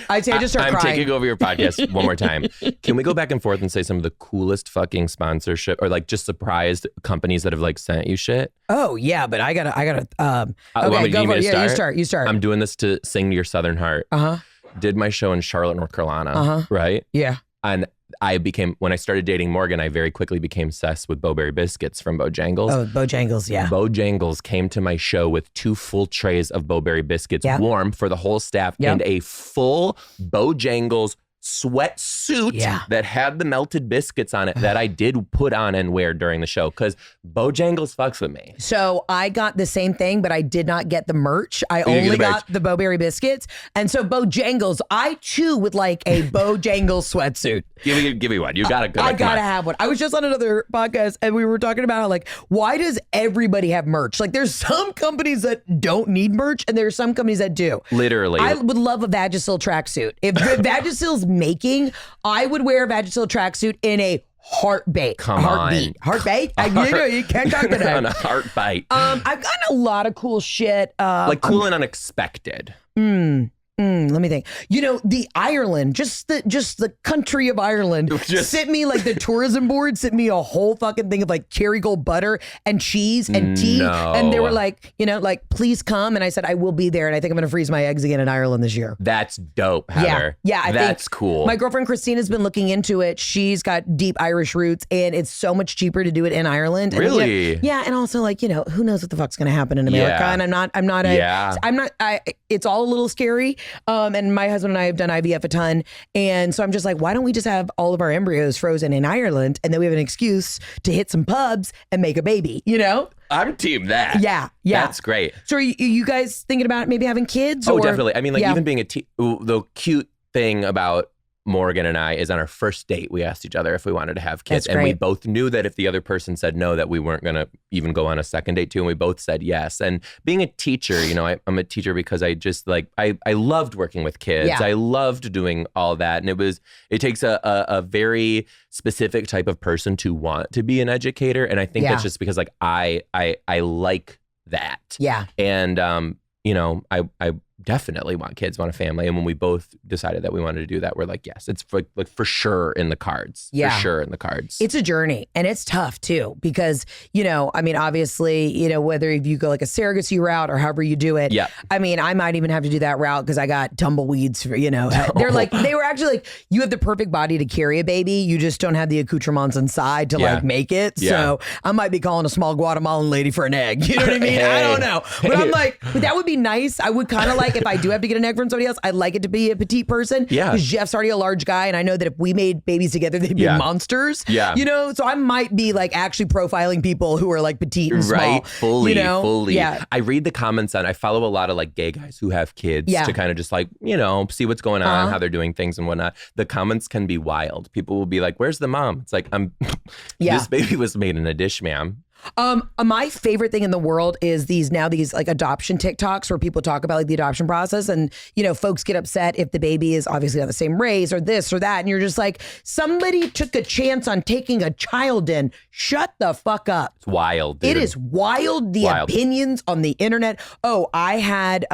S1: I just start crying.
S2: I'm taking over your podcast one more time. Can we go back and forth and say some of the coolest fucking sponsorship or like just surprised companies that have like sent you shit?
S1: Oh yeah, but I gotta. Okay,
S2: go for it.
S1: Yeah, you start.
S2: I'm doing this to sing to your Southern heart. Did my show in Charlotte, North Carolina. Right?
S1: Yeah.
S2: And when I started dating Morgan, I very quickly became obsessed with Bowberry biscuits from Bojangles.
S1: Oh, Bojangles, yeah.
S2: Bojangles came to my show with 2 full trays of Bowberry biscuits, warm for the whole staff, and a full Bojangles sweatsuit that had the melted biscuits on it that I did put on and wear during the show because Bojangles fucks with me.
S1: So I got the same thing, but I did not get the merch. I only got the Bo-Berry biscuits. And so Bojangles, I too would like a Bojangles sweatsuit.
S2: Give me one. You gotta go.
S1: I gotta have one. I was just on another podcast and we were talking about how, like, why does everybody have merch? Like, there's some companies that don't need merch and there's some companies that do.
S2: Literally.
S1: I would love a Vagisil tracksuit. If Vagisil's making, I would wear a Vagisil tracksuit in a heartbeat.
S2: Heartbeat.
S1: You can't talk to that.
S2: On a heartbeat.
S1: I've gotten a lot of cool shit.
S2: Like cool and unexpected.
S1: Let me think. The Ireland, just the country of Ireland, sent me, like, the tourism board sent me a whole fucking thing of, like, Kerrygold butter and cheese and tea.
S2: No.
S1: And they were like, please come. And I said, I will be there. And I think I'm going to freeze my eggs again in Ireland this year.
S2: That's dope, Heather.
S1: Yeah.
S2: That's cool.
S1: My girlfriend Christina's been looking into it. She's got deep Irish roots and it's so much cheaper to do it in Ireland.
S2: Really?
S1: And, and also, like, who knows what the fuck's going to happen in America. And it's all a little scary. And my husband and I have done IVF a ton. And so I'm just like, why don't we just have all of our embryos frozen in Ireland? And then we have an excuse to hit some pubs and make a baby,
S2: I'm team that.
S1: Yeah.
S2: That's great.
S1: So are you guys thinking about maybe having kids?
S2: Oh, definitely. I mean, like, even being the cute thing about Morgan and I is on our first date, we asked each other if we wanted to have kids. And we both knew that if the other person said no, that we weren't going to even go on a second date too. And we both said yes. And being a teacher, I'm a teacher because I just I loved working with kids.
S1: Yeah.
S2: I loved doing all that. And it takes a very specific type of person to want to be an educator. And I think that's just because, like, I like that.
S1: Yeah.
S2: And, I definitely want kids, want a family. And when we both decided that we wanted to do that, we're like, yes, it's for sure in the cards.
S1: Yeah.
S2: For sure in the cards.
S1: It's a journey and it's tough too because, obviously, whether you go like a surrogacy route or however you do it.
S2: Yeah.
S1: I mean, I might even have to do that route because I got tumbleweeds for, they were actually like, you have the perfect body to carry a baby. You just don't have the accoutrements inside to like make it. Yeah. So I might be calling a small Guatemalan lady for an egg. You know what I mean? I don't know. But I'm like, but that would be nice. I would kind of like, if I do have to get an egg from somebody else, I'd like it to be a petite person.
S2: Yeah.
S1: Because Jeff's already a large guy. And I know that if we made babies together, they'd be monsters.
S2: Yeah.
S1: So I might be like actually profiling people who are like petite and small.
S2: Right. Fully.
S1: Yeah.
S2: I read the comments I follow a lot of like gay guys who have kids to kind of just like, see what's going on, how they're doing things and whatnot. The comments can be wild. People will be like, where's the mom? It's like, this baby was made in a dish, ma'am.
S1: My favorite thing in the world is these like adoption TikToks where people talk about like the adoption process and, folks get upset if the baby is obviously not the same race or this or that. And you're just like, somebody took a chance on taking a child in. Shut the fuck up.
S2: It's wild, dude.
S1: It is wild. The opinions on the internet. Oh, I had,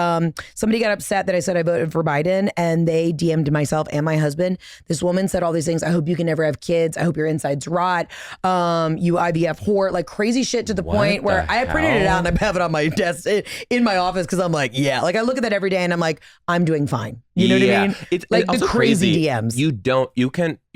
S1: somebody got upset that I said I voted for Biden and they DM'd myself and my husband. This woman said all these things. I hope you can never have kids. I hope your insides rot. You IVF whore, like crazy shit to the point where I printed it out and I have it on my desk in my office because I'm like, like I look at that every day and I'm like, I'm doing fine. You know what I mean?
S2: It's
S1: like the crazy DMs.
S2: You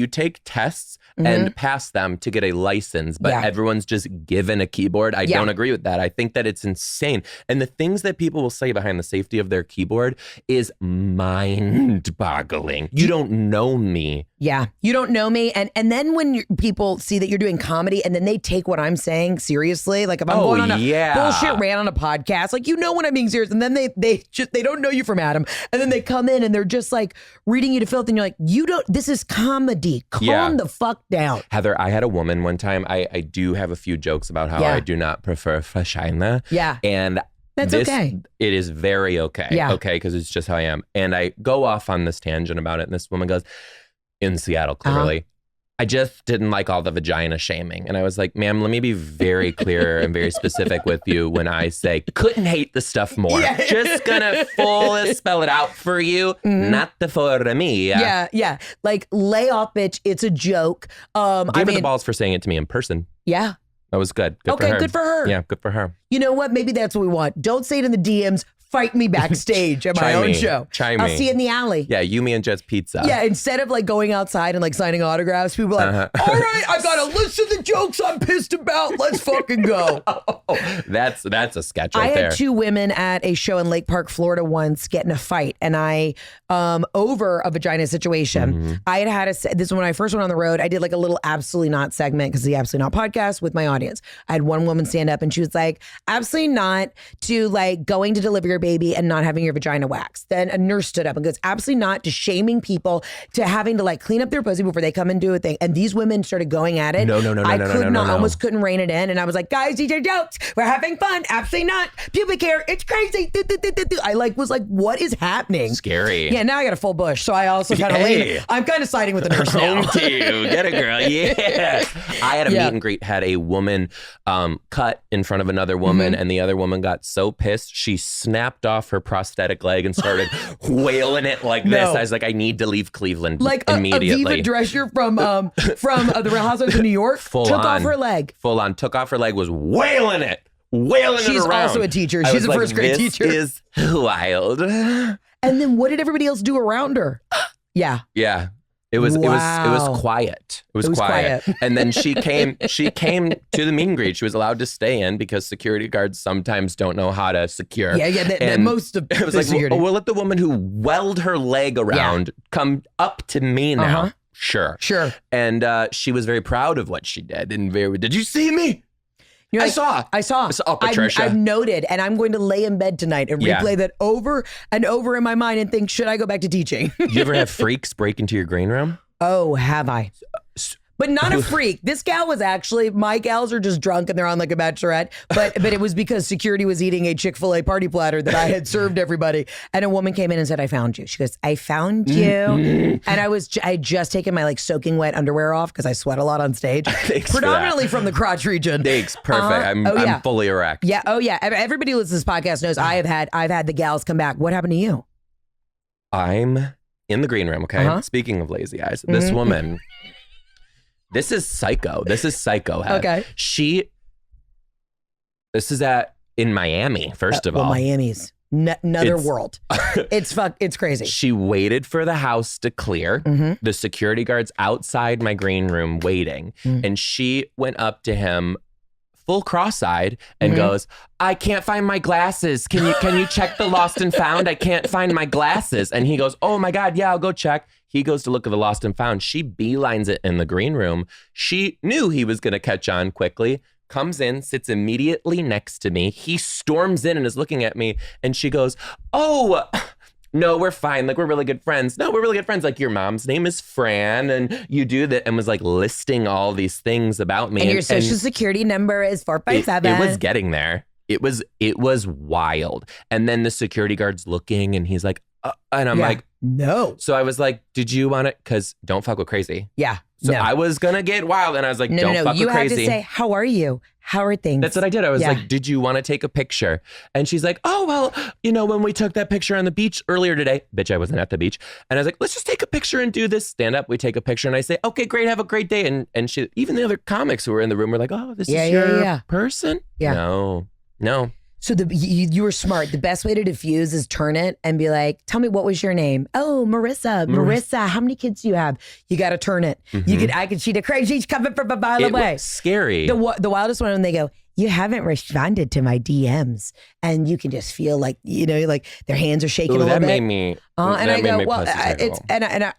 S2: take tests and pass them to get a license, but everyone's just given a keyboard. I don't agree with that. I think that it's insane. And the things that people will say behind the safety of their keyboard is mind-boggling. You don't know me.
S1: Yeah, you don't know me. And then when people see that you're doing comedy and then they take what I'm saying seriously, like if I'm going on a bullshit rant on a podcast, like when I'm being serious, and then they don't know you from Adam, and then they come in and they're just like reading you to filth and you're like, this is comedy. Calm the fuck down.
S2: Heather, I had a woman one time, I do have a few jokes about how I do not prefer vagina.
S1: Yeah.
S2: And
S1: that's okay.
S2: It is very okay.
S1: Yeah.
S2: Okay, because it's just how I am. And I go off on this tangent about it, and this woman goes, in Seattle, clearly, I just didn't like all the vagina shaming. And I was like, ma'am, let me be very clear and very specific with you when I say couldn't hate the stuff more. Just gonna fully spell it out for you, not the for me.
S1: Yeah. Like, lay off, bitch. It's a joke.
S2: Give her the balls for saying it to me in person.
S1: Yeah.
S2: That was good. Good for her.
S1: Good for her.
S2: Yeah, good for her.
S1: You know what? Maybe that's what we want. Don't say it in the DMs. fight me backstage at my own show.
S2: Try me.
S1: I'll see you in the alley.
S2: Yeah, you, me, and Jet's Pizza.
S1: Yeah, instead of like going outside and like signing autographs, people are like, all right, I got a list of the jokes I'm pissed about. Let's fucking go.
S2: That's a sketch
S1: I
S2: right there.
S1: had two women at a show in Lake Park, Florida once get in a fight, and I, over a vagina situation, I had this is when I first went on the road. I did like a little Absolutely Not segment because the Absolutely Not podcast with my audience. I had one woman stand up and she was like, absolutely not to like going to deliver your baby and not having your vagina waxed. Then a nurse stood up and goes, absolutely not to shaming people, to having to like clean up their pussy before they come and do a thing. And these women started going at it.
S2: No.
S1: I almost couldn't rein it in. And I was like, guys, these are jokes. We're having fun. Absolutely not. Pubic hair. It's crazy. I was like, what is happening?
S2: Scary.
S1: Yeah, now I got a full bush. So I also kind of I'm kind of siding with the nurse now.
S2: Home to you. Get it, girl. Yeah. I had a meet and greet, had a woman cut in front of another woman, and the other woman got so pissed, she snapped off her prosthetic leg and started wailing it like this. I was like, I need to leave Cleveland immediately.
S1: Aviva Drescher from the Real Housewives of New York took off her leg.
S2: Full on. Took off her leg, was wailing it around.
S1: She's also a teacher. She's a first grade teacher.
S2: This is wild.
S1: And then what did everybody else do around her? Yeah.
S2: It was quiet. It was quiet. And then she came to the meet and greet. She was allowed to stay in because security guards sometimes don't know how to secure.
S1: Yeah. Most of
S2: it was like,
S1: security.
S2: we'll let the woman who weld her leg around come up to me now. Sure. And she was very proud of what she did. And did you see me? I saw. Oh, Patricia.
S1: I've noted, and I'm going to lay in bed tonight and replay that over and over in my mind and think, should I go back to teaching?
S2: You ever have freaks break into your green room?
S1: Oh, have I? But not a freak. This gal was actually, my gals are just drunk and they're on like a bachelorette. But it was because security was eating a Chick-fil-A party platter that I had served everybody. And a woman came in and said, I found you. She goes, I found you. And I had just taken my like soaking wet underwear off because I sweat a lot on stage. Predominantly from the crotch region.
S2: Thanks. Perfect. I'm fully erect.
S1: Yeah. Oh yeah. Everybody who listens to this podcast knows I've had the gals come back. What happened to you?
S2: I'm in the green room. Okay. Speaking of lazy eyes, this woman. This is psycho.
S1: Okay.
S2: This is in Miami, first of all.
S1: Miami's another world. It's crazy.
S2: She waited for the house to clear. The security guard's outside my green room waiting. And she went up to him full cross-eyed and goes, I can't find my glasses. Can you check the lost and found? I can't find my glasses. And he goes, oh my God, yeah, I'll go check. He goes to look at the lost and found. She beelines it in the green room. She knew he was going to catch on quickly, comes in, sits immediately next to me. He storms in and is looking at me. And she goes, oh, no, we're fine. Like, we're really good friends. No, we're really good friends. Like, your mom's name is Fran and you do that. And was like listing all these things about me.
S1: And your social security number is 457.
S2: It was getting there. It was wild. And then the security guard's looking and he's like, and I'm like,
S1: no.
S2: So I was like, did you want it? Because don't fuck with crazy.
S1: Yeah.
S2: So I was going to get wild. And I was like, don't fuck with crazy.
S1: You have to say, how are you? How are things?
S2: That's what I did. I was like, did you want to take a picture? And she's like, oh, well, when we took that picture on the beach earlier today, bitch, I wasn't at the beach. And I was like, let's just take a picture and do this. Stand up. We take a picture. And I say, okay, great. Have a great day. And she, even the other comics who were in the room were like, oh, this is your person? Yeah. No.
S1: So you were smart. The best way to diffuse is turn it and be like, tell me, what was your name? Oh, Marissa. Marissa, how many kids do you have? You got to turn it. I could see the crazy. She's coming from a mile away.
S2: It was scary.
S1: The wildest one when they go, you haven't responded to my DMs. And you can just feel like, like their hands are shaking a little bit.
S2: That made me.
S1: And I go, well,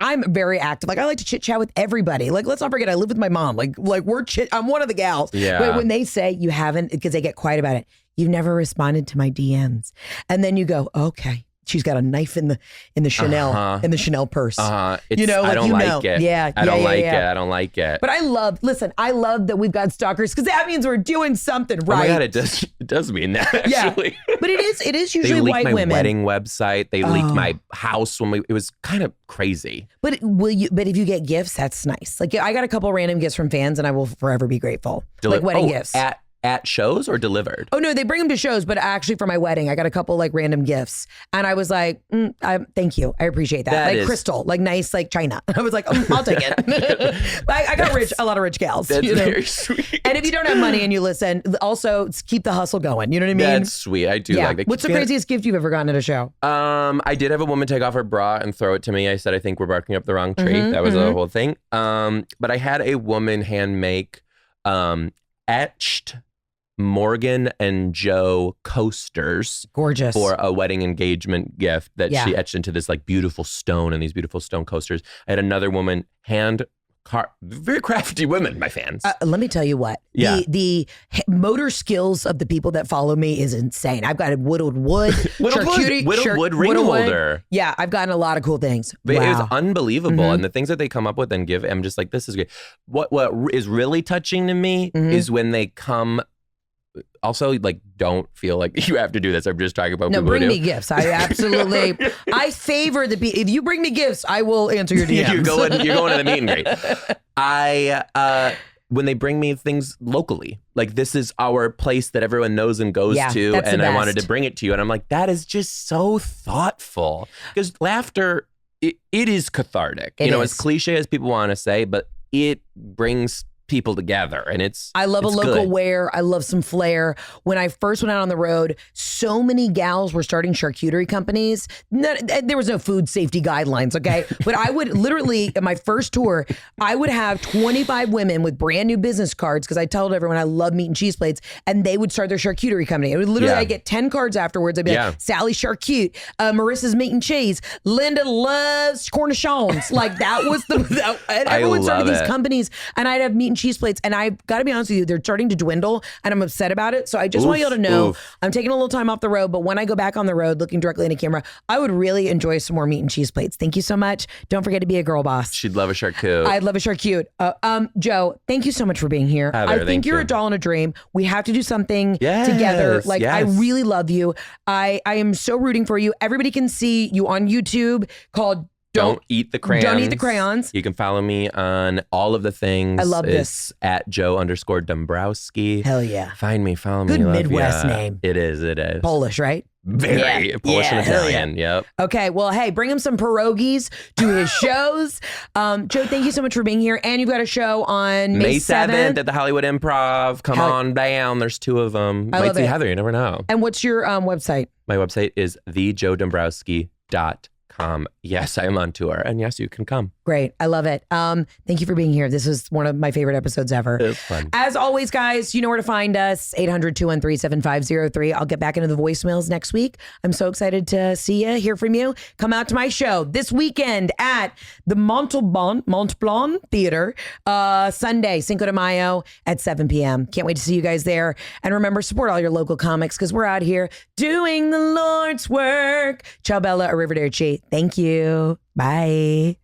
S1: I'm very active. Like, I like to chit chat with everybody. Like, let's not forget, I live with my mom. Like I'm one of the gals. Yeah. But when they say you haven't, because they get quiet about it, you've never responded to my DMs. And then you go, okay. She's got a knife in the Chanel in the Chanel purse.
S2: I don't like it.
S1: Yeah,
S2: I don't like it.
S1: But I love that we've got stalkers because that means we're doing something right.
S2: Oh my God, it does mean that actually.
S1: Yeah. But it is usually white women.
S2: They leaked my wedding website. They leaked my house it was kind of crazy.
S1: But if you get gifts, that's nice. Like, I got a couple random gifts from fans and I will forever be grateful. Like wedding gifts.
S2: at shows or delivered?
S1: Oh no, they bring them to shows, but actually for my wedding, I got a couple like random gifts, and I was like, "Thank you, I appreciate that."
S2: That
S1: like
S2: is-
S1: crystal, like nice, like china. I was like, "I'll take it." I got a lot of rich gals.
S2: That's
S1: you know?
S2: very sweet.
S1: And if you don't have money and you listen, also keep the hustle going. You know what I mean?
S2: That's sweet. I do like that.
S1: What's the craziest gift you've ever gotten at a show?
S2: I did have a woman take off her bra and throw it to me. I said, I think we're barking up the wrong tree. That was the whole thing. But I had a woman hand make etched Morgan and Joe coasters.
S1: Gorgeous.
S2: For a wedding engagement gift that
S1: Yeah.
S2: she etched into this like beautiful stone and these beautiful stone coasters. I had another woman very crafty women, my fans.
S1: Let me tell you what.
S2: Yeah.
S1: The motor skills of the people that follow me is insane. I've got a whittled wood,
S2: Whittled wood ring holder.
S1: Yeah, I've gotten a lot of cool things.
S2: But
S1: Wow.
S2: it was unbelievable. And the things that they come up with and give, I'm just like, this is great. What is really touching to me is when they come. Also, like, don't feel like you have to do this. I'm just talking about
S1: No,
S2: people
S1: bring
S2: who do.
S1: me gifts. I absolutely, I favor the if you bring me gifts, I will answer your DMs.
S2: You're going to the meet and greet. When they bring me things locally, like this is our place that everyone knows and goes to,
S1: that's the
S2: and I
S1: best.
S2: wanted to bring it to you. And I'm like, that is just so thoughtful. Because laughter, it is cathartic.
S1: It
S2: as
S1: is.
S2: cliche as people want to say, but it brings people together, and
S1: I love a
S2: it's
S1: local
S2: good.
S1: wear. I love some flair. When I first went out on the road, so many gals were starting charcuterie companies. There was no food safety guidelines, okay? But I would literally, at my first tour, I would have 25 women with brand new business cards because I told everyone I love meat and cheese plates, and they would start their charcuterie company. It would literally,
S2: Yeah.
S1: I'd get 10 cards afterwards. I'd be like, Sally Charcute, Marissa's Meat and Cheese, Linda loves cornichons. Like that was and everyone started these companies, and I'd have meat and cheese plates, and I've got to be honest with you, they're starting to dwindle, and I'm upset about it. So I just want you all to know, I'm taking a little time off the road, but when I go back on the road, looking directly into camera, I would really enjoy some more meat and cheese plates. Thank you so much. Don't forget to be a girl boss.
S2: She'd love a charcuterie.
S1: I'd love a charcuterie. Joe, thank you so much for being here.
S2: Heather,
S1: I think
S2: thank
S1: you're
S2: you.
S1: a doll in a dream. We have to do something
S2: Yes,
S1: together. Like I
S2: yes.
S1: really love you. I am so rooting for you. Everybody can see you on YouTube called
S2: Don't Eat the Crayons.
S1: Don't Eat the Crayons.
S2: You can follow me on all of the things.
S1: I love
S2: it's
S1: this.
S2: at Joe_Dombrowski.
S1: Hell yeah.
S2: Find me, follow
S1: Good
S2: me. Love
S1: Midwest
S2: ya.
S1: name.
S2: It is.
S1: Polish, right?
S2: Very Polish and
S1: hell
S2: Italian. Yep.
S1: Okay, well, hey, bring him some pierogies to his shows. Joe, thank you so much for being here. And you've got a show on May 7th.
S2: at the Hollywood Improv. Come on down. There's 2 of them.
S1: I
S2: Might
S1: love
S2: see
S1: it.
S2: Heather. You never know.
S1: And what's your website?
S2: My website is thejoedombrowski.com. Yes, I am on tour. And yes, you can come.
S1: Great. I love it. Thank you for being here. This is one of my favorite episodes ever.
S2: It's fun.
S1: As always, guys, you know where to find us, 800-213-7503. I'll get back into the voicemails next week. I'm so excited to see you, hear from you. Come out to my show this weekend at the Montblanc Theater, Sunday, Cinco de Mayo at 7 p.m. Can't wait to see you guys there. And remember, support all your local comics because we're out here doing the Lord's work. Ciao, Bella, arrivederci. Thank you. Bye.